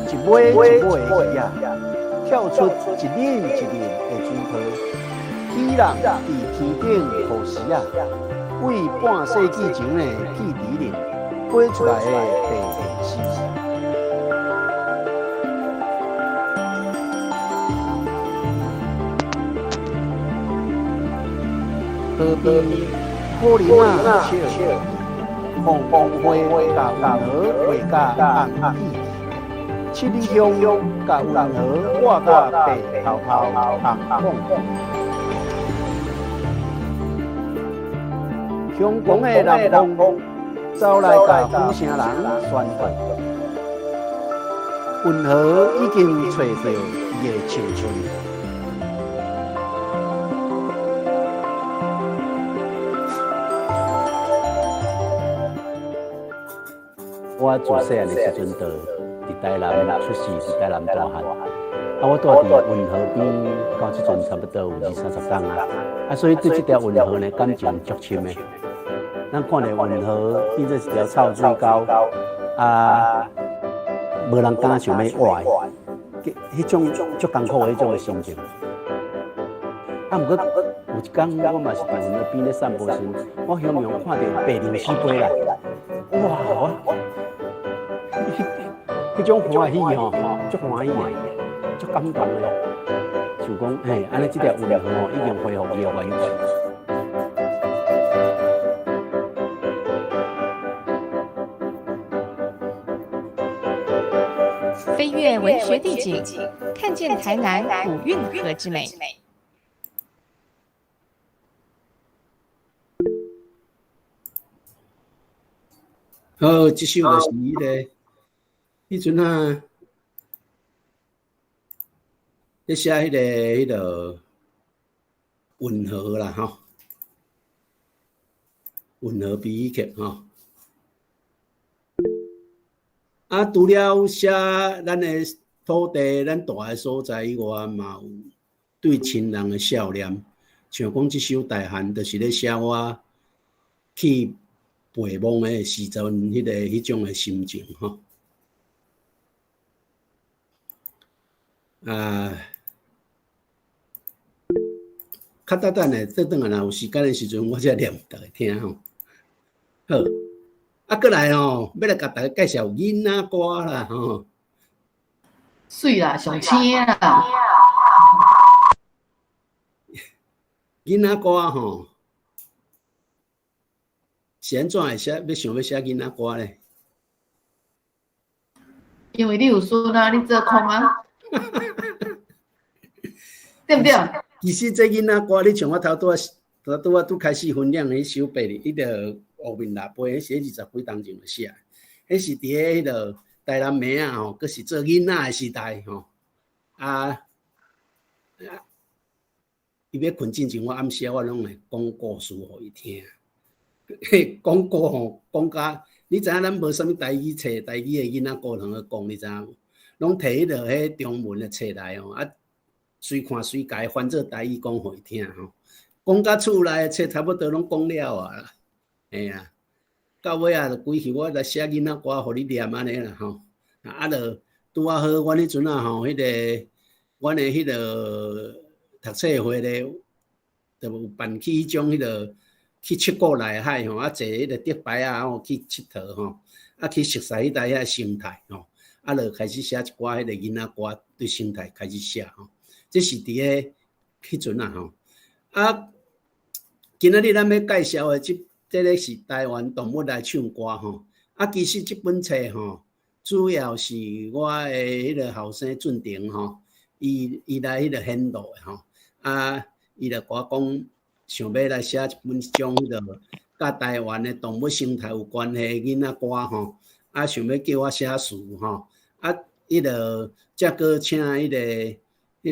一尾一尾的鱼啊，跳出一輪一輪的水泡，起人佇天頂呼時啊，為半世紀前的記憶裡飛出來的白靈獅。河邊可能啊笑。風花甲溫和畫甲紅意，七里香甲溫和畫甲白頭頭紅紅。香港的南風走來甲府城人宣告，溫和已經找到伊的青春。我自細漢的時陣，就佇台南出世，佇台南大漢。我住佇運河邊，到即陣差不多有20-30年啊。所以對這條運河呢，感情足深的。咱看到運河變做一條臭水溝，無人敢想要活的，迄種足艱苦的迄種心情。毋過有一天，我嘛是佇運河邊咧散步時，我向陽看到白靈獅飛來，哇！迄種歡喜吼，足歡喜的，足感動的。就講，嘿，安尼這條運河吼已經恢復伊的原狀。飞跃文学地景，看见台南古运河之美。好，这首就是迄个，迄阵啊，咧写迄个运河啦，吼，运河悲剧吼。啊，除了写咱的土地、咱住的所在以外，嘛有对亲人的孝念。像讲这首《大汉》，就是咧写我去陪望的时阵，迄种的心情吼。较等咧，等下若有时间的时阵，我才念大家听吼。好。过来吼，要来甲大家介绍囡仔歌啦吼。水啦，上青啦。囡仔歌吼，是安怎会写？要想要写囡仔歌咧？因为你有孙啊，你做空啊，对不对？其实这囡仔歌，你像我头拄开始分享迄首白哩，迄个。后面六杯，迄是20几当前就写，迄是伫迄个台南妹啊吼，佫是做囡仔的时代吼。伊要困之前，我暗时我拢会讲故事互伊听。讲歌吼，讲甲你知影，咱无啥物台语册，台语的囡仔歌通去讲，你知影无？拢摕迄个迄中文的册来吼，随看随改翻做台语讲互伊听吼。讲到厝内册差不多拢讲了啊，嘿啊，到尾啊，就规气我来写囡仔歌，互你念安尼啦吼。啊，就拄啊好，阮迄阵啊吼，迄个阮的迄个读册会咧，就有办起迄种迄个去七国内海吼，啊坐迄个竹排啊吼去佚佗吼，啊去熟悉迄带遐生态吼，啊就开始写一寡迄个囡仔歌，对生态开始写吼。这是伫个迄阵啊吼，啊。今仔日咱要介绍的这个是台湾动物来唱歌吼。啊，其实这本册吼，主要是我的迄个后生俊廷吼，伊来迄个献导的吼。啊，伊就甲我讲，想要来写一本种迄个甲台湾的动物生态有关系的囡仔歌吼。啊，想要叫我写词吼。啊，伊就则个请迄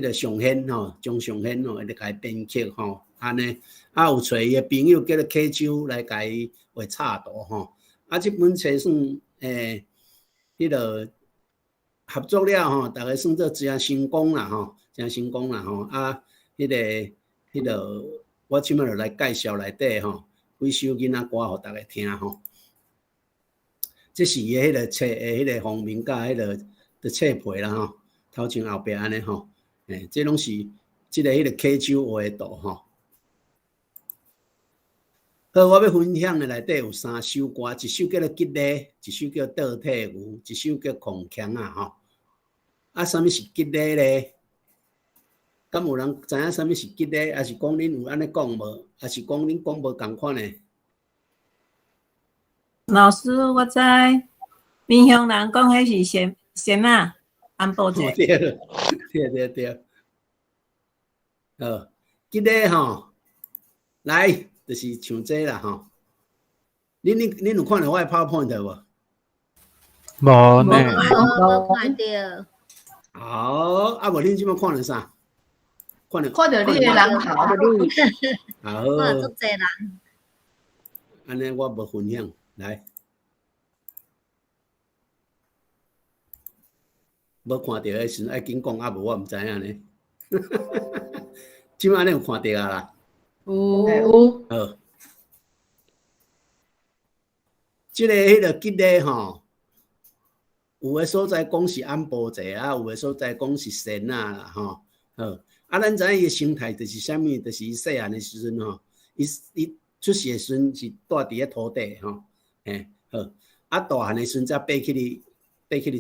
个上贤吼，钟上贤吼，来甲伊编曲吼。安尼，啊有找伊个朋友叫做溪州来甲伊画插图吼，啊这本册算迄个合作了吼，大家算做真成功啦吼，真成功啦吼，啊迄个我即摆就来介绍内底吼，几首囡仔歌互大家听吼。这是伊迄个册迄个封面甲迄个的册皮啦吼，头前后壁安尼吼，这拢是即个迄个溪州画的图吼。好，我要分享的内底有3首歌，一首叫做《吉利》，一首叫《倒退牛》，一首叫《狂腔》啊吼。啊，什么是吉利咧？敢有人知影什么是吉利？还是讲恁有安尼讲无？还是讲恁讲无共款的？老师，我知闽乡人讲迄是仙啊，安保者。对。吉利吼，来。就是像这啦吼，恁有看到我的 PowerPoint 无？无呢，无看到。好，啊无恁即摆看到啥？看到你的人头。好，哇，足济人。安尼我无分享，来，无看到的时爱紧讲，啊无我毋知影呢。即摆安尼有看到啊啦？有。好，即个迄个吉利吼，有诶所在讲是安保者啊，有诶所在讲是神啊啦吼。好，啊，咱知影伊诶生态就是啥物？就是伊细汉诶时阵吼，伊出世诶时阵是住伫咧土地吼，好，啊大汉诶时阵才爬起哩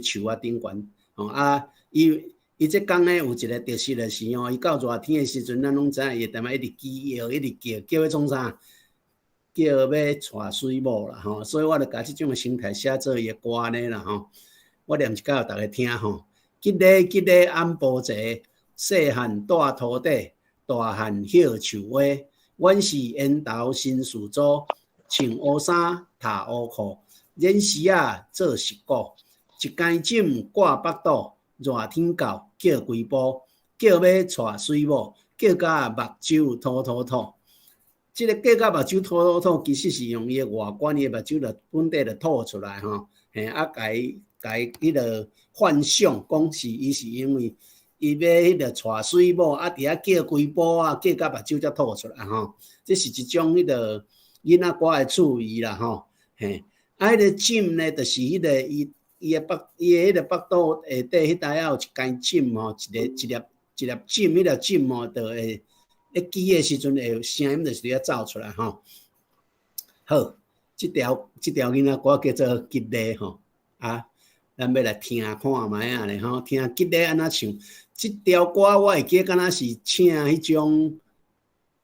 树啊顶悬吼啊，伊这讲咧有一个特色就是吼，伊到热天诶时阵，咱拢知影伊踮一直鸡摇，一直叫要创啥？叫要带水母啦吼，所以我就甲即种诶生态写做伊诶歌安尼啦吼。我念一解互大家听吼。吉利安保者，细汉住土地，大汉晓树花。阮是烟头新事组，穿乌衫，踏乌裤，演时啊做实鼓，一间枕挂腹肚。热天到，叫规波，叫要带水母，叫甲目睭吐。即个叫甲目睭吐，其实是用伊个外观，伊个目睭就本地就吐出来吼。啊，甲伊迄个幻想，讲是伊是因为伊要迄个带水母，啊，伫遐叫规波啊，叫甲目睭才吐出来吼。这是一种迄个囡仔歌的趣味啦吼。啊，迄个枕呢，就是迄个伊个迄个腹肚下底迄带啊有一间枕吼，一粒枕，迄粒枕吼，就会咧记诶时阵会声音就是咧走出来吼。好，即条囡仔歌叫做吉利吼，啊，咱要来听看卖啊咧吼，听吉利安怎唱。即条歌我会记敢若是请迄种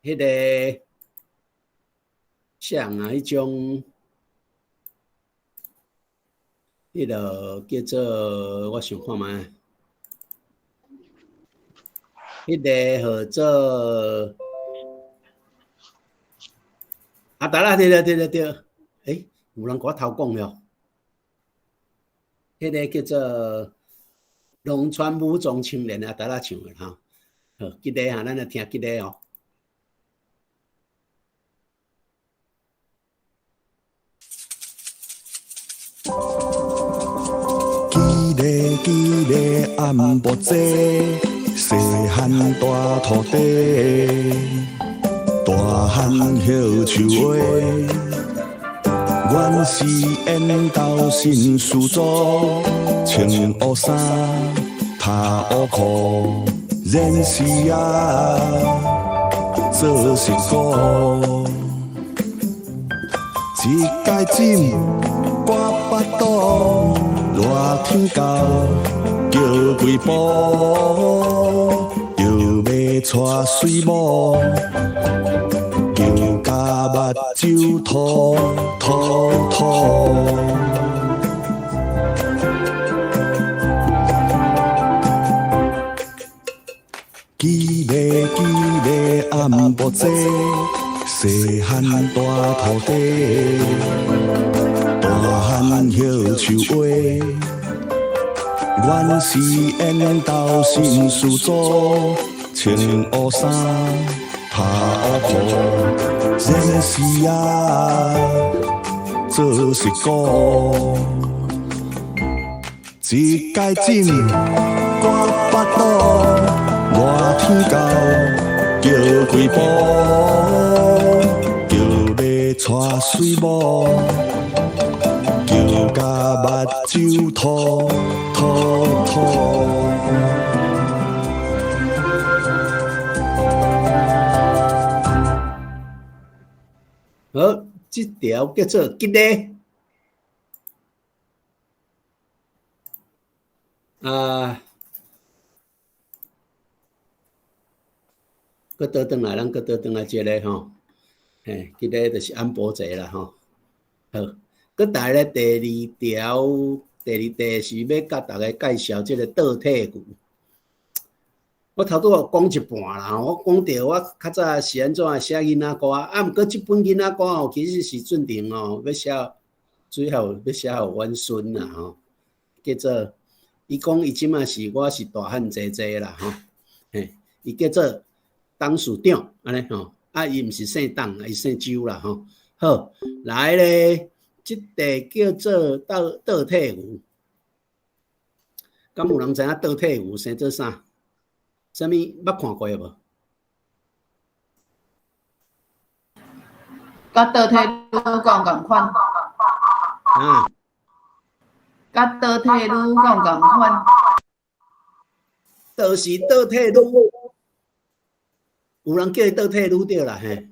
迄个像啊，迄种。迄个叫做我想看卖，迄个号做啊，对啦，对，有人甲我偷讲了，迄个叫做龙川武装青年啊，对啦唱的哈，好，吉利哈，咱来听吉利哦。吉利安保者，细细汉大土地，大汉叶树花。原是缘投新事做，穿乌衫，踏乌裤，然是啊，做是故。一介枕，挂巴肚，热天到，叫几步，又要带水母，叫甲目睭吐吐吐。记咧暗晡坐。细汉大土地，大汉叶树花。原是缘投新事做，穿乌衫，踏乌裤，然是啊，做是故。一介枕，挂巴肚，热天到，叫几步。带水母，叫甲目睭吐吐吐。好，这条叫做吉咧。搁倒转来，咱搁倒转来这个吼。嘿，这个就是安保节啦吼。好，搁大咧第二题是要甲大家介绍这个倒退句。我头拄有讲一半啦，我讲到我较早是安怎写囡仔歌，毋过这本囡仔歌吼，其实是准定哦，要写最后要写互阮孙啦吼。叫做伊讲伊即马是我是大汉姐姐啦吼，嘿，伊叫做董事长安尼吼。伊毋是姓董，伊姓周啦吼。好，来咧，即题叫做倒退牛。敢有人知影倒退牛生做啥？啥物捌看过无？甲倒退女讲共款。啊？甲倒退女讲共款。就是倒退女。有人叫伊倒退女对啦，嘿。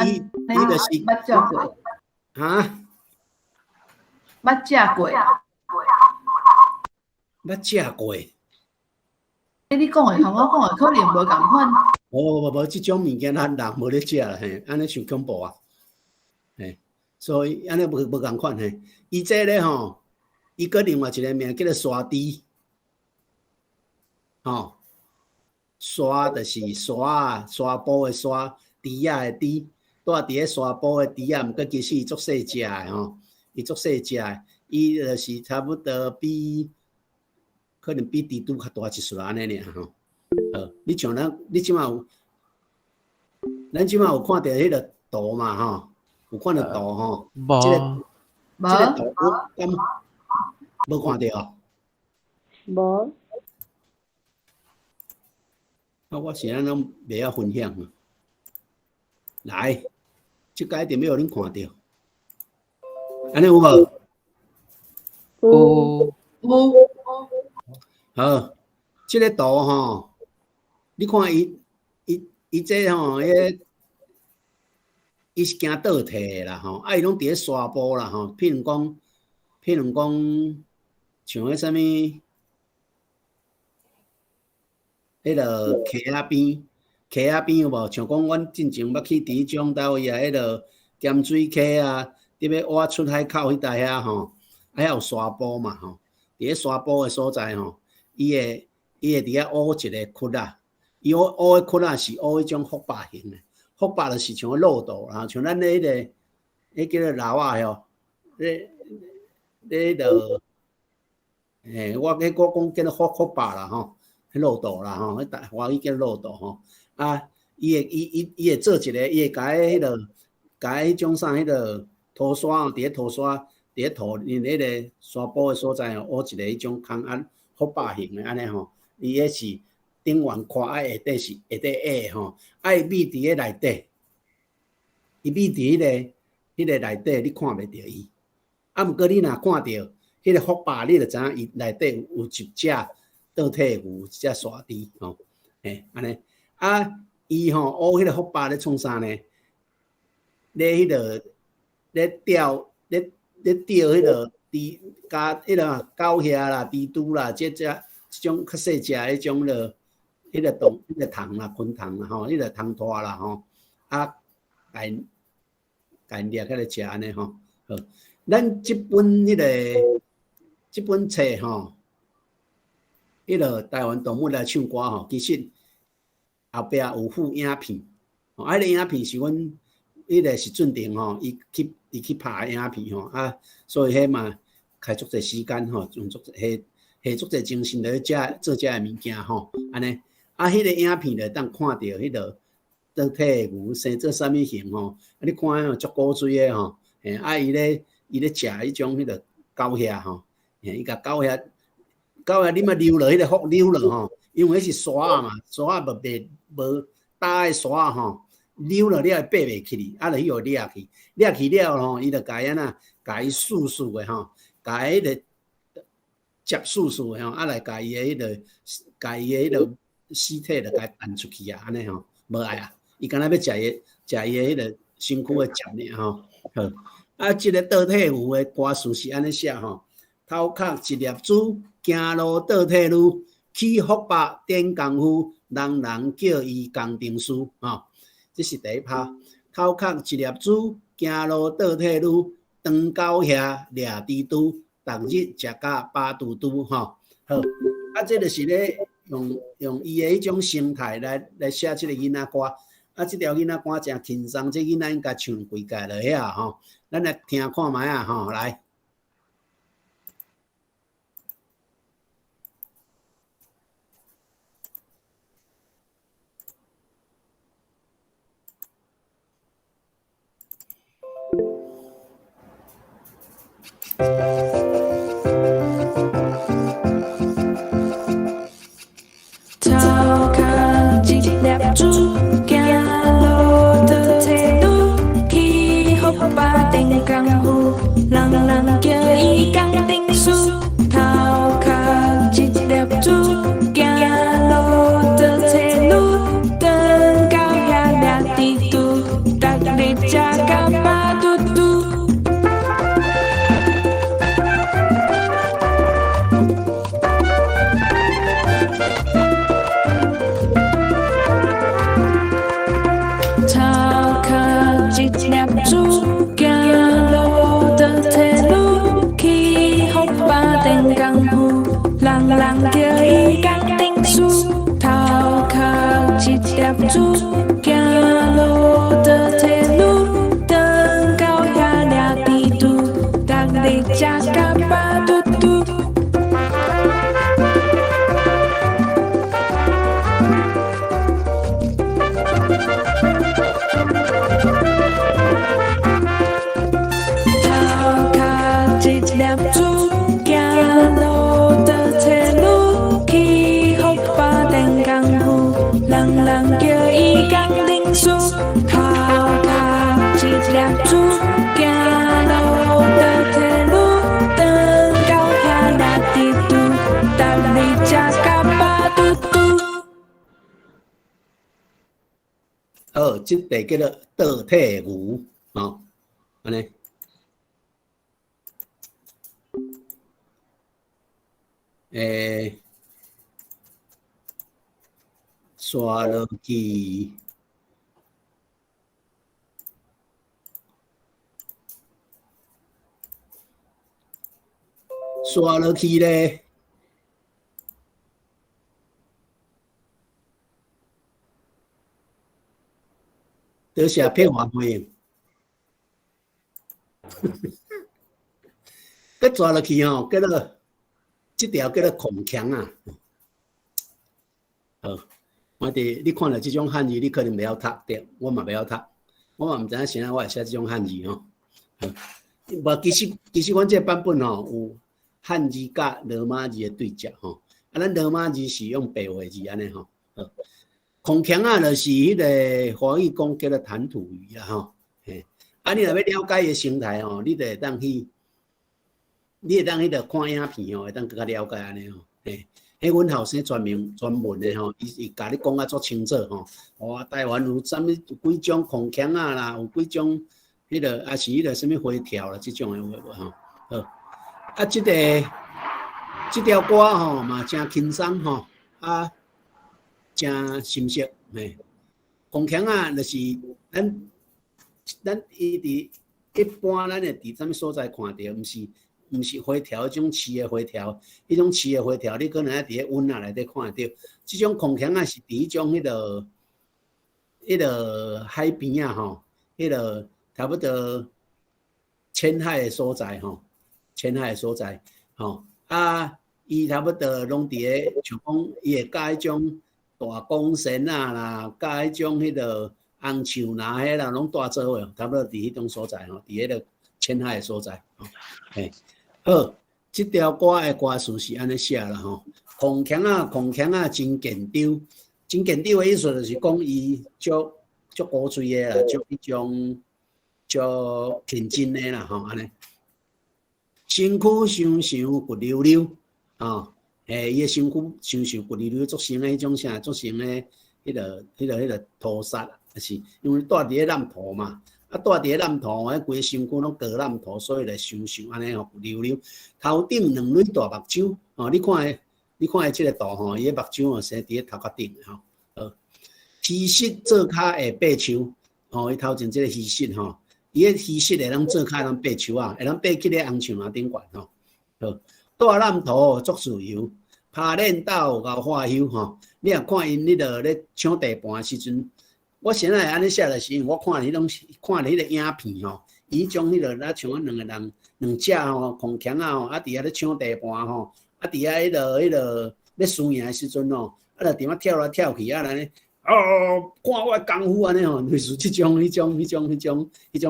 伊就是捌食过。哈？捌食过。捌食过。你讲的同我讲的可能无共款。无，即种物件咱人无咧食啦，嘿，安尼伤恐怖啊，嘿，所以安尼无共款嘿。伊这咧吼，伊个另外一个名叫做沙猪，吼。沙就是沙煲的沙，猪仔的猪，住伫咧沙煲的猪仔，毋过其实伊足细只的吼，伊足细只的，伊就是差不多可能比猪拄较大一撮安尼尔吼。你像你即马有，咱即马有看到迄个图嘛吼，有看到图吼，即个图无看到？无。我是安拢袂晓分享啊。来，即个一定要有恁看到，安尼有无？有。好，即个图吼，你看伊这吼，伊是惊倒退啦吼，伊拢伫咧沙煲啦吼，譬如讲，像迄啥物。迄落溪仔边有无？像讲阮进前捌去伫种倒位啊，迄落咸水溪啊，伫要挖出海口迄带遐吼，遐有沙煲嘛吼。伫咧沙煲的所在吼，伊会伫遐挖一个窟啊，伊挖的窟啊是挖迄种福巴形的，福巴就是像漏斗啦，像咱迄个迄叫做老啊吼，迄落，我讲叫做福巴啦吼。漏斗啦吼，迄华语叫漏斗吼。伊会做一个，伊会甲迄落，甲迄种啥迄落土沙伫咧土沙，伫咧土因迄个沙煲的所在吼，挖一个迄种空安福巴形的安尼吼，伊迄是顶圆宽，下底是下底矮吼，伊米伫个内底，伊米伫迄个内底，你看袂着伊。啊，毋过你若看到迄个福巴，你就知影伊内底有一只倒体牛，一只沙猪吼，安尼。啊，伊吼乌迄个福巴咧创啥呢？咧迄个咧钓迄个猪加迄个狗蟹啦、猪肚啦，即种较细只迄种了，迄个虫啦、昆虫啦吼，迄个虫拖啦吼，啊，掠起来食安尼吼。好，咱即本册吼，迄个台湾动物来唱歌吼，其实后壁有附影片，吼，迄个影片是阮迄个是俊廷吼，伊去拍影片吼，啊，所以迄嘛开足侪时间吼，用足下足侪精神来做遮个物件吼，安尼，啊，迄个影片就当看到迄个倒体牛生做啥物形吼，啊，你看吼足古锥的吼，啊，伊咧食迄种迄个狗血吼，伊甲狗血你嘛溜落迄个福溜落吼，因为迄是沙啊嘛，沙啊无搭个沙吼。溜了了爬袂起哩，啊，就去互掠去了吼，伊就甲伊安那，甲伊束的吼，甲伊迄个接束的吼，啊来甲伊迄个尸体就甲伊弹出去啊，安尼吼，无爱啊，伊敢若要食伊迄个身躯的汁尔吼，好，啊，即个倒体牛的歌词是安尼写吼，头壳一粒珠，行路倒体路，起福伯点功夫，人人叫伊工程师吼。这是第一拍，头壳一粒珠，行路倒体路，长狗遐掠猪肚，逐日食甲饱嘟嘟吼。好，啊，这就是咧用伊的迄种心态来写这个囡仔歌。啊，这条囡仔歌真轻松，这囡仔应该唱几届了遐吼。咱来听看卖啊吼，来。头壳一粒珠，行路倒体路，去互爸电工夫，人人叫伊工程师。头壳一粒珠，行路倒体路，长狗遐掠猪肚，逐日食甲饱嘟嘟。一粒珠，行路倒体路，去互爸电工夫，人人叫伊工程师。头壳一粒珠，行路倒体路，长狗遐掠猪肚，逐日食甲饱嘟嘟。一粒珠，行路倒体路，去互爸电工夫，人人叫伊工程师。头壳一粒珠，行路倒体路，长狗遐掠猪肚，逐日食甲饱嘟嘟。好，即个叫做倒体牛吼，安尼。刷落去，刷落去咧，都写片花花样，佮抓落去吼，叫做。这条叫做孔腔啊，好，我哋你看到这种汉字，你可能袂晓读对，我嘛袂晓读，我嘛毋知影谁啊，我会写这种汉字吼。无其实阮这版本吼有汉字甲罗马字的对照吼，咱罗马字是用白话字安尼吼。空腔啊，就是迄个华语讲叫做谈吐语啊吼。嘿，啊，你若要了解伊的生态吼，你就会当去，你会当迄个看影片吼，会当更加了解安尼吼。嘿，迄阮后生专门的吼，伊甲你讲啊足清楚吼。哇，台湾有啥物有几种空腔啊啦，有几种迄个啊是迄个啥物花条啦，即种的有无吼？好，啊，即条歌吼嘛真轻松吼，啊，真深色嘿。空腔啊，就是咱一般咱会伫啥物所在看到，毋是花条迄种刺的花条，迄种刺的花条，你可能喺伫温啊内底看得到。即种空腔啊是伫迄种迄个海边啊吼，迄个差不多浅海的所在吼，浅海的所在吼啊，伊差不多拢伫个像讲伊会甲迄种大光线啊啦，甲迄种迄个红树啦，迄啦拢带做伙，差不多伫迄种所在吼，伫迄个浅海的所在吼，嘿。好，这条歌的歌词是安尼写啦吼。空腔啊，真健丢，真健丢的意思就是讲伊足古锥的啦，足迄种足认真的啦吼，安尼。身躯想骨溜溜，吼，伊的身躯想骨溜溜，做成的迄种啥，做成的迄个涂沙，就是因为住伫咧南投嘛。啊，住伫咧南投，迄规身躯拢高南投，所以来想安尼吼，溜溜。头顶两蕊大目睭，哦，你看伊即个图吼，伊个目睭哦，生伫咧头壳顶吼。虚实做骹会爬树，哦，伊头前即个虚实吼，伊个虚实会当做骹当爬树啊，会当爬去咧红树林顶悬吼。好，住南投作自由，拍练斗搞花休吼。你若看因迄落咧抢地盘的时阵。我现在安尼写就是，我看迄个影片吼，伊将迄个咱像阮两只吼空腔啊吼，啊伫遐咧抢地盘吼，啊伫遐迄个咧输赢的时阵吼，啊就伫遐跳来跳去啊安尼，看我功夫安尼吼，类似即种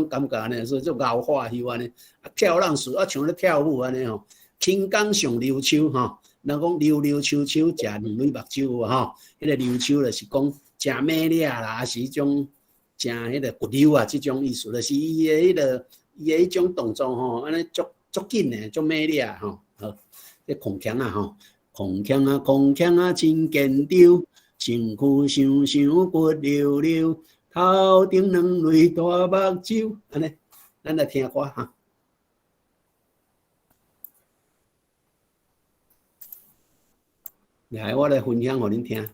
感觉安尼，所以做熬花休安尼，啊跳浪树啊像咧跳舞安尼吼，轻功上溜秋吼，人讲溜秋秋食两蕊目睭吼，迄个溜秋就是讲。真美丽啦，还是迄种真迄个骨溜啊，即种意思，就是伊的迄种动作吼，安尼足紧的，足美丽啊吼。好，这空腔啊吼，空腔啊真健丢，身躯想骨溜溜，头顶两蕊大目睭，安尼，咱来听歌哈。来，我来分享互恁听。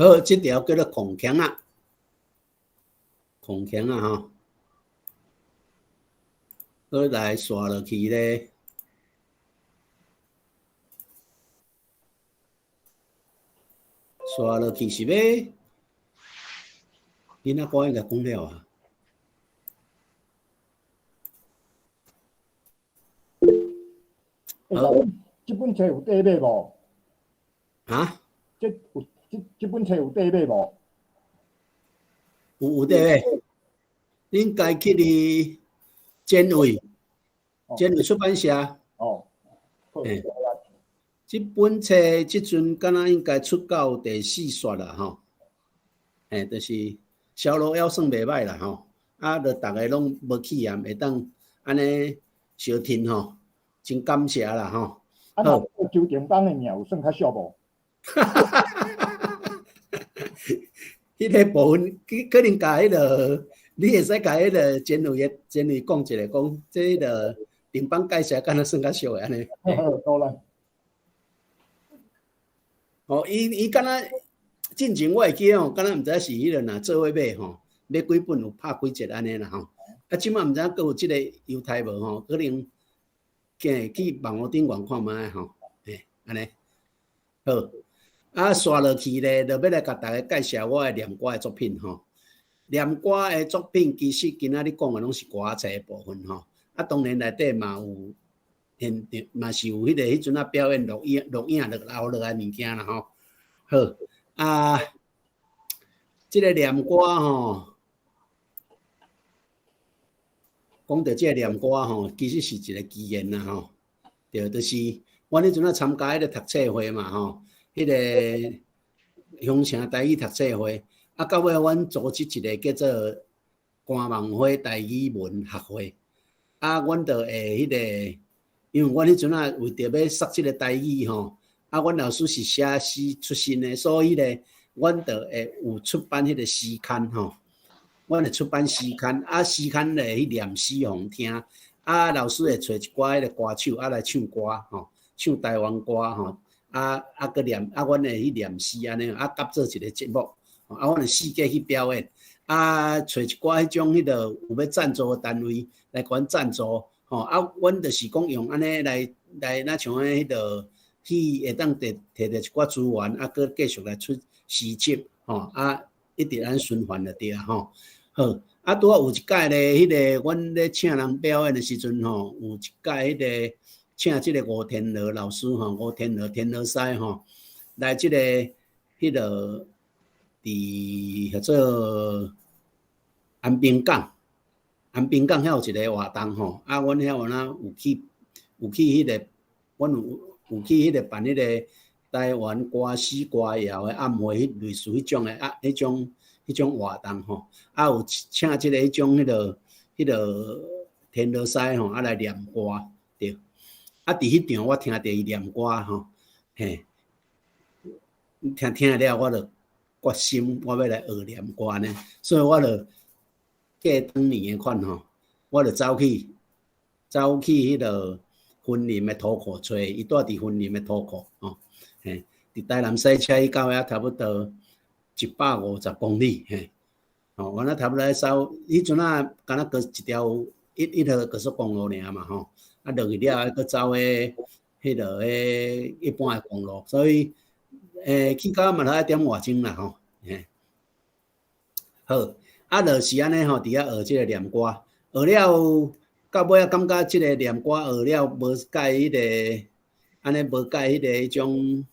好，这条叫做孔腔啊，孔腔啊吼，好来刷落去咧。刷落去是要，囡仔歌应该讲了啊。这本册有底买无？啊？这本册有底买无？有底买，恁家去哩建伟出版社。哦。诶，这本册即阵敢若应该出到第4刷啦吼。诶，就是销路还算袂歹啦吼。啊，就逐个拢无气焰，会当安尼相挺吼，真感谢啦吼。啊，那周定邦的鸟有算较俗无？迄个部分，可能甲迄个，你会使甲迄个简伟讲一下，讲这个定邦介绍敢若算较俗的安尼。好啦。哦，伊敢若进前我会记哦，敢若毋知是迄个若做伙买吼，买几本有拍几节安尼啦吼。啊，即摆毋知影佫有即个优待无吼？可能去网络顶观看卖吼，嘿，安尼好。啊，刷落去咧，就要来甲大家介绍我的念歌的作品吼。念歌的作品其实今仔日讲的拢是歌仔的部分吼。啊，当然内底嘛有嘛是有迄阵啊表演录影留落来物件啦吼。好啊，即个念歌吼，讲到即个念歌吼，其实是一个机缘啦吼。对，就是我迄阵啊参加迄个读册会嘛吼。迄个乡城台语读册会，啊，到尾阮组织一个叫做官网会台语文学会，啊，阮就迄个，因为阮迄阵啊为着要杀即个台语吼，啊，阮老师是写诗出身的，所以咧，阮就有出版迄个诗刊吼，阮会出版诗刊，啊，诗刊咧去念诗互听，啊，老师会找一寡迄个歌手啊来唱歌吼，唱台湾歌吼。佮念阮会去念诗安尼，夹做一个节目，阮会四界去表演，找一寡迄种迄个有要赞助的单位来甲阮赞助，阮就是讲用安尼来那像迄个去会当摕到一寡资源，佮继续来出诗集，一直安循环就对吼。好，拄有一届咧，迄个阮咧请人表演的时阵吼，有一届迄个。请即个吴天乐老师吼，吴天乐师吼，来即个迄个伫叫做安平港遐有一个活动吼，啊，阮遐有哪有去迄个，阮有去迄个办迄个台湾歌诗歌谣的暗会，类似迄种的迄种活动吼，啊，有请即个迄种迄个天乐师吼，啊来念歌对。啊！伫迄场我听着伊念歌吼，嘿，听了我就决心我要来学念歌呢，所以我就过当年的款吼，我就走去迄个云林的土库找伊住伫云林的土库吼，嘿，伫台南赛车伊到遐差不多150公里，嘿，哦，我那差不多走，迄阵啊，敢若过一条一条高速公路尔嘛吼。啊，落去了，佮走迄个一般的公路，所以去到嘛，1点外钟啦吼。好，啊，就是安尼吼，伫遐学即个念歌，学了到尾啊，感觉即个念歌学了无解迄个，安尼无解迄种，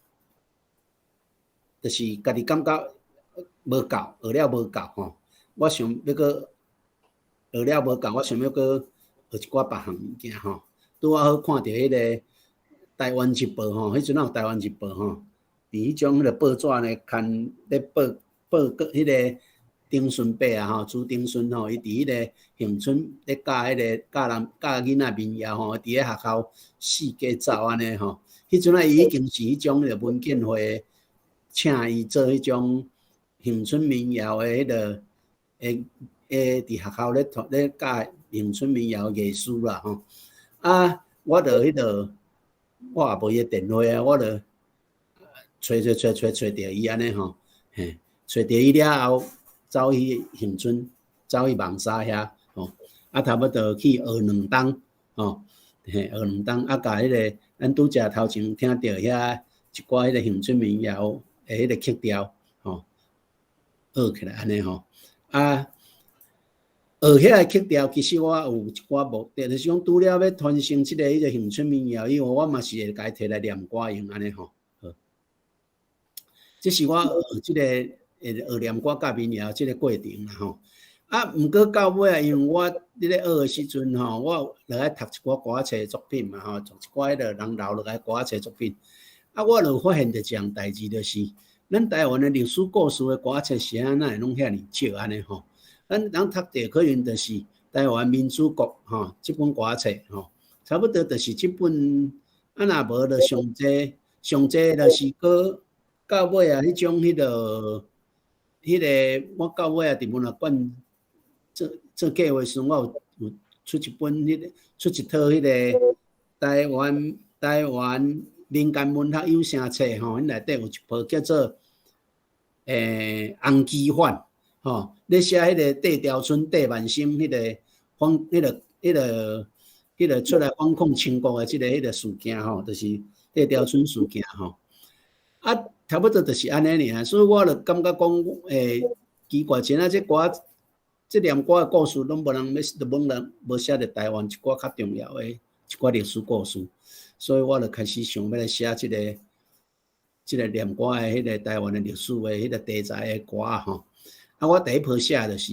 就是家己感觉无够，学了无够吼。我想要佮学了无够，我想要佮学一寡别项物件吼。拄好看到迄个台湾日报吼，迄阵有台湾日报吼，伫迄种迄个报纸咧刊咧报迄个丁顺伯啊吼，朱丁顺吼，伊伫迄个恒春咧教迄个教囡仔民谣吼，伫咧学校四界走安尼吼，迄阵啊伊已经是迄种个文建会请伊做迄种恒春民谣的迄个伫学校咧教恒春民谣艺术啦吼。啊，我就迄个，我也无伊电话啊，我就找着伊安尼吼，嘿，找着伊了后，走去恒春，走去网沙遐，吼，啊，差不多去学2冬，吼，嘿，学2冬，啊，甲迄个咱拄则头前听到遐一寡迄个恒春民谣诶，迄个曲调，吼，学起来安尼吼，啊。学遐个曲调，其实我有一寡目的，就是讲除了要传承即个迄个恒春民谣以外，我嘛是会家摕来念歌用安尼吼。这是我学即个学念歌甲民谣即个过程啦吼。啊，毋过到尾啊，因为我伫咧学诶时阵吼，我落来读一寡歌仔作品嘛吼，读一寡迄个人留落来歌仔作品。啊，我就发现着一项代志，就是咱台湾诶历史故事诶歌仔是安那会拢遐尔少安尼吼。咱人读地可能就是台湾民主国吼，即本歌册吼，差不多就是即本，啊若无就上济就是个到尾啊，迄种迄个我到尾啊，伫文化馆做计划时，我有出一本出一套迄个台湾民间文学有声册吼，内底有一部叫做红旗反。吼，咧写迄个戴条春、戴万兴迄个出来反抗清国的即个迄个事件吼，就是戴条春事件吼。啊，差不多就是安尼尔，所以我就感觉讲，奇怪，像啊这歌，这念歌的故事，拢无人无写着台湾一寡较重要的一寡历史故事，所以我就开始想要来写即个念歌的迄个台湾的历史的迄个题材的歌吼。啊，我第一批写就是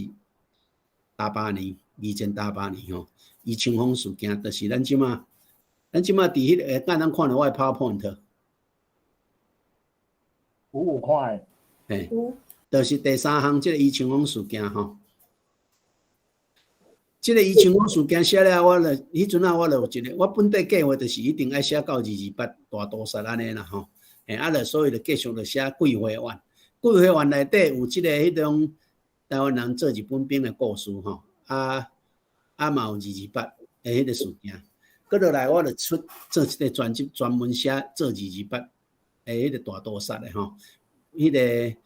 28年，二战28年吼，余清风事件，就是咱即马伫迄个，咱看到我的 PowerPoint， 有看诶，就是第3项，即个余清风事件吼。即个余清风事件写了，我就迄阵啊，我就有一个，我本地计划就是一定爱写到228大屠杀安尼啦吼。啊，就所以就继续就写桂花园。桂花园内底有即个迄种台湾人做日本兵的故事吼，嘛有228诶迄个事件，搁落来我就做一个专辑，专门写做228诶迄个大屠杀的吼，迄个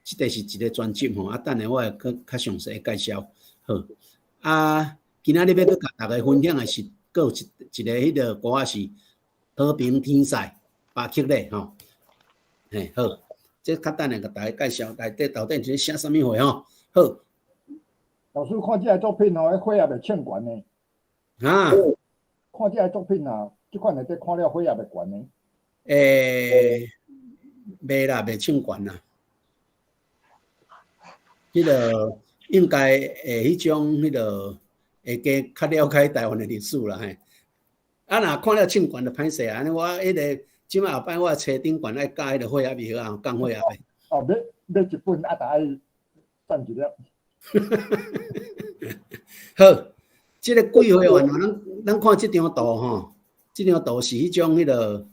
即个是一个专辑吼，等下我会较详细介绍。好，今仔日要甲大家分享的是，搁有一个迄个歌是和平天使巴克勒吼，嘿好。这较等下甲大家介绍，内底到底是写啥物货吼？好，老师看这个作品哦，火也袂呛悬呢。啊，看这个作品啊，这款内底看了火也袂悬呢。袂啦，袂呛悬啦。迄个应该迄种迄个会加较了解台湾的历史啦，嘿。啊，若看了呛悬就歹势啊！安尼我迄个。即摆后摆我车顶悬爱加迄个火药味啊，降火药味。哦，买一本啊，大家赚一粒。好，即个桂花园哦，咱看即张图吼，即张图是迄种迄个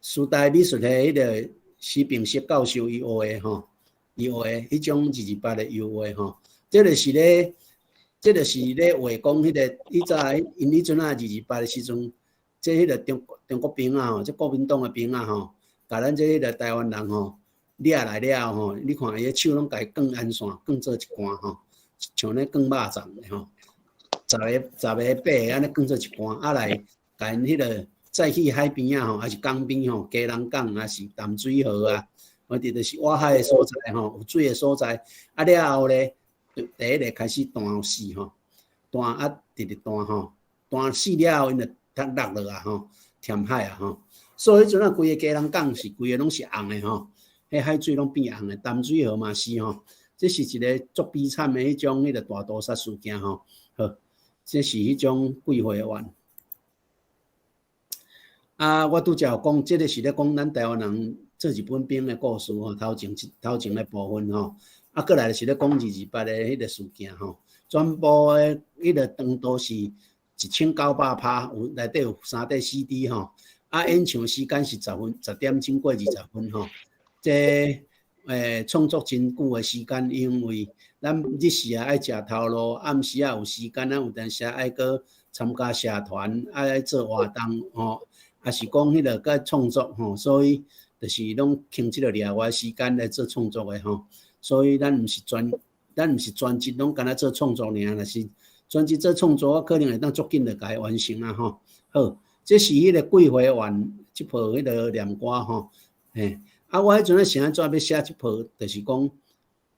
时代美术的迄个施平石教授伊画的吼，伊画的迄种228的油画吼，这就是咧画讲迄个以早因迄阵啊228的时阵。即迄个中国兵啊吼，即国民党的兵啊吼，甲咱即迄个台湾人吼掠来了吼，你看伊个手拢家卷安线，卷做一竿吼，像咧卷肉粽的吼，10个8个安尼卷做一竿，啊来甲因迄个再去海边啊吼，还是港边吼，基隆港还是淡水河啊，或者就是外海的所在吼，有水的所在，啊了后咧，第一个开始断死吼，断啊直直断吼，断死了后因就它落落啊吼，填海啊吼，所以迄阵啊，规个基隆港是规个拢是红的吼，迄海水拢变红的，淡水河嘛是吼，这是一个足悲惨的迄种迄个大屠杀事件吼。好，这是迄种桂花园。我拄则有讲，这个是咧讲咱台湾人做日本兵的故事吼，头前的部分吼，过来是咧讲228的迄个事件吼，全部的迄个长度是1900拍，有内底有3块 CD 吼，演唱时间是10点钟过20分吼。这创作真久的时间，因为咱日时爱食头路，暗时有时间有阵时爱搁参加社团，爱做活动吼，也是讲迄个甲创作吼，所以就是拢倾这个额外时间来做创作的吼。所以咱毋是专职拢干那做创作尔，若是专职做创作，我可能会当足紧就甲伊完成啊吼。好，这是迄个桂花园这部迄个念歌吼，嘿，我迄阵啊想怎要写这部，就是讲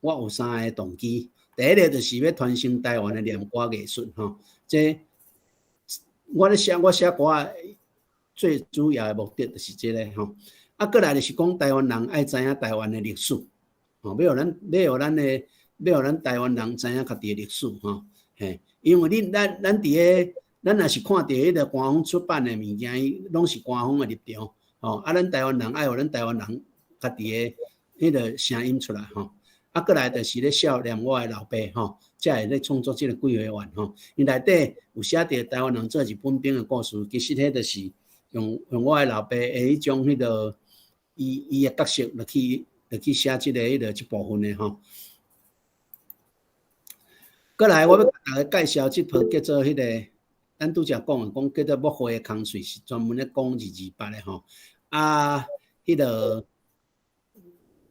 我有3个动机。第一个就是要传承台湾的念歌艺术吼，这我写歌最主要的目的就是这个吼。过来就是讲台湾人爱知影台湾的历史，吼，要互咱台湾人知影家己的历史吼，嘿，因为咱若是看到迄个官方出版的物件，伊拢是官方的立场，吼，咱台湾人爱互咱台湾人家己的迄个声音出来吼。过来就是咧孝念我的老爸吼，才会咧创作这个桂花园吼。因内底有写到台湾人做日本兵的故事，其实迄就是用我的老爸的迄种迄个伊的角色落去写这个迄个这部分的吼。过来我要甲大家介绍这部叫做迄个，咱拄则讲叫做木花的空碎，是专门咧讲228的吼。迄个。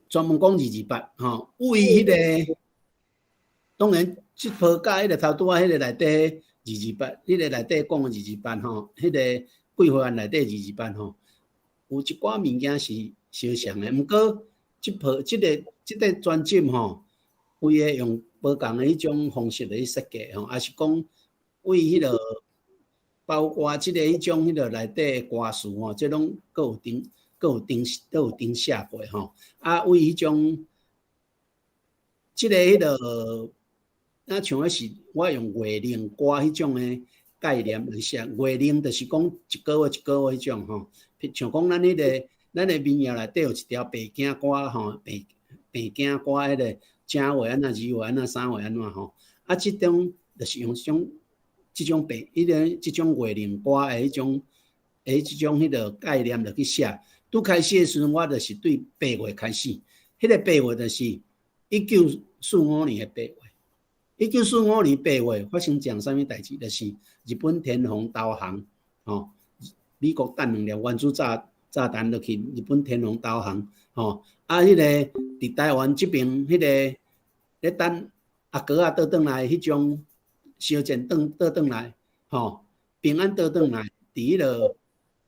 专门讲228吼，为迄个当然这部甲迄个头拄迄个内底228，迄个内底讲228吼，迄个桂花园内底228吼，有一寡物件是相像的。毋过这个专辑吼，为个用无共的迄种方式来设计吼，也是讲为迄个包括这个迄种迄个内底歌词吼，这拢各有定写过吼，为迄种，即个迄个，像迄是我用月令歌迄种的概念来写，月令就是讲一个月迄种吼，像讲咱的民谣内底有一条白囝歌吼，白囝歌迄个正月安怎2月安怎3月安怎吼，即种就是用即种月令歌的迄种迄个概念来去写。拄开始的时阵，我就是对8月开始，迄个8月就是1945年的8月。1945年8月发生一件啥物代志？就是日本天皇投降，吼，美国弹2粒原子炸弹落去，日本天皇投降，吼，迄个伫台湾这边，迄个咧等阿哥啊倒转来，迄种烧钱倒转来，吼，平安倒转来，伫迄个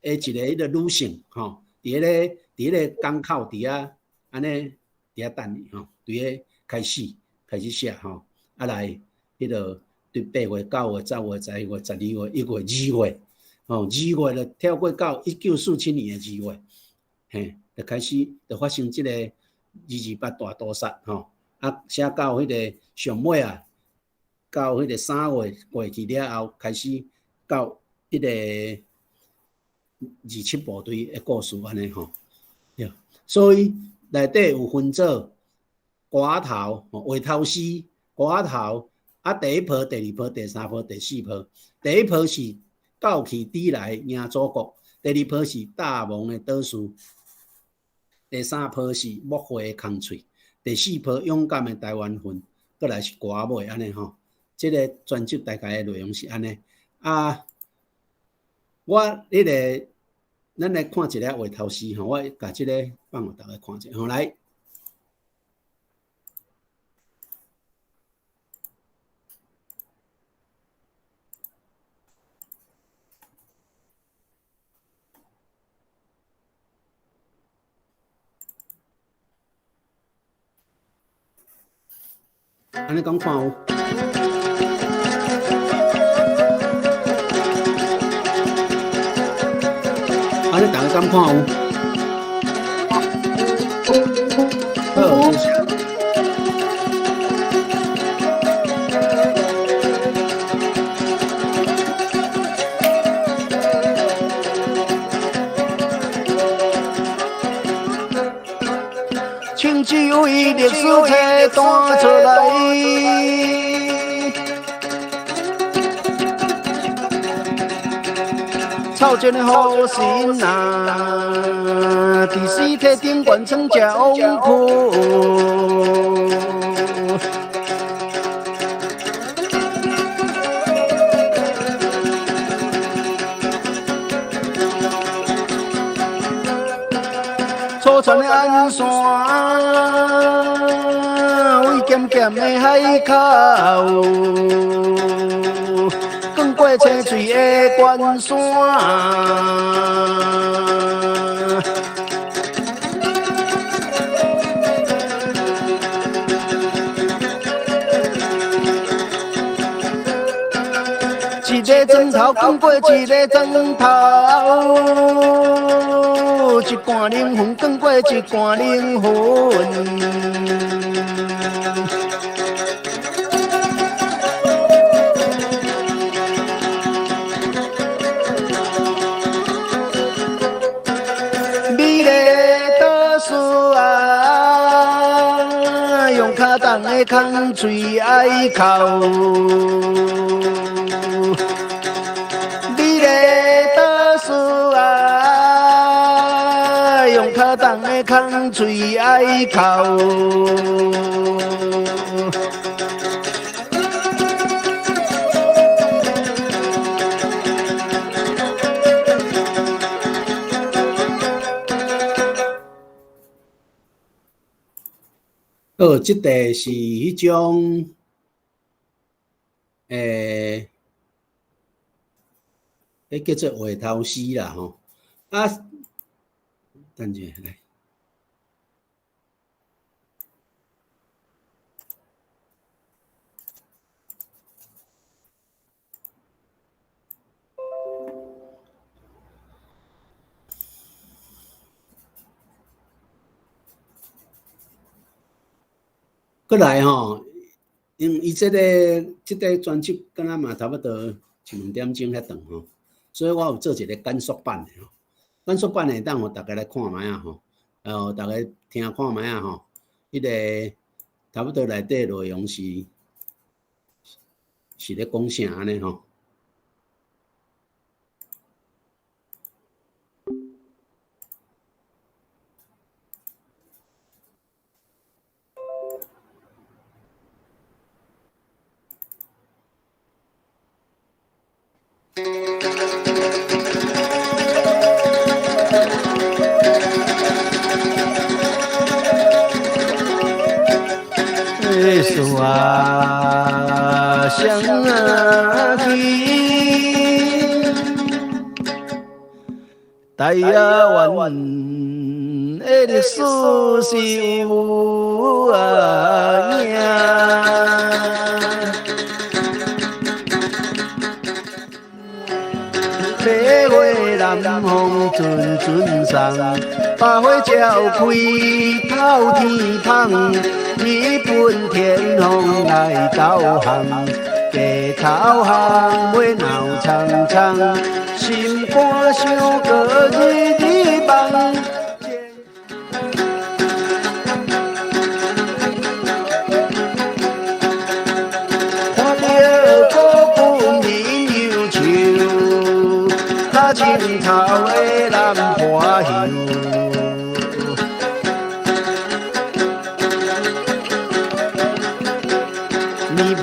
一个迄个女性，吼。伫迄个港口伫遐安尼伫遐等伊吼，伫遐开始写吼，来迄个对8月、9月、10月、11月、12月、1月、2月，吼2月就跳过到1947年的2月，嘿，就开始就发生即个228大屠杀吼，写到迄个上尾啊，到迄个3月过去了后，开始到迄个。27部队的故事安尼吼，所以内底有分做歌头、话头诗、歌头第一波、第二波、第三波、第四波。第一波是高起底来赢祖国，第二波是大梦的倒数，第三波是木花的空喙，第四波勇敢的台湾魂，过来是歌尾安尼吼。这个专辑大概的内容是安尼我迄个，咱来看一个话头诗吼，我甲即个放互大家看者，来。安尼讲看有。安尼大家敢看有？好，请只为历史册弹出来。草原的好心啊，第四梯顶关成叫苦。船的岸线，为咸咸的海口，逛过青翠的关山。一个砖头讲过一个砖头，一罐灵魂讲过一罐灵魂。美丽倒数啊，用脚踮的空嘴爱哭。当的空嘴爱哭，这个是迄种，叫做画头诗啦吼，啊。等下来，过来吼，因为伊这个专辑敢若嘛差不多1、2点钟遐长吼，所以我有做一个简缩版的吼。简缩版的，等互大家来看卖啊吼，大家听看卖啊吼，迄个差不多内底内容是咧讲啥安尼吼。树啊，双啊去，台湾的历史是有啊影。八月南风阵阵送，百花照开透天窗。日本天皇来导航，街头巷尾闹苍苍，心肝想过日日梦。看到古本人忧愁，他青头的南花香。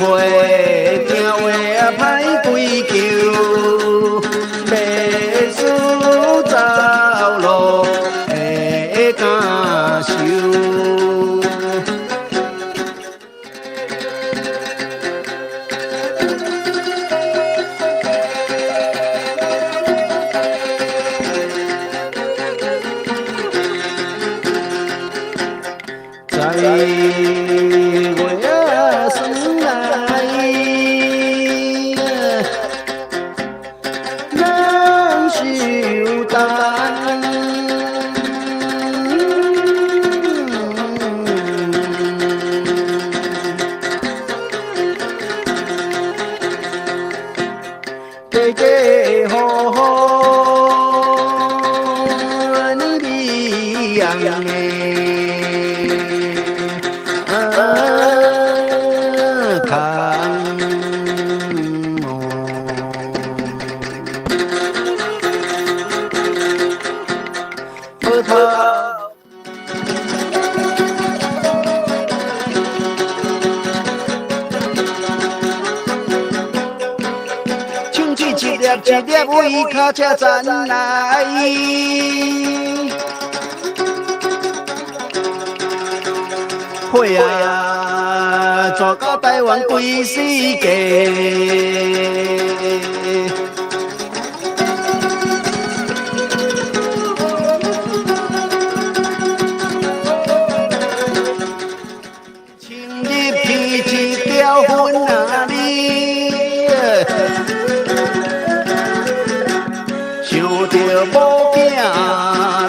袂听话啊，歹归咎，袂输走路会敢受。一粒为脚车站来，配啊，带到台湾归世界。青日片一条粉啊你，想着某囝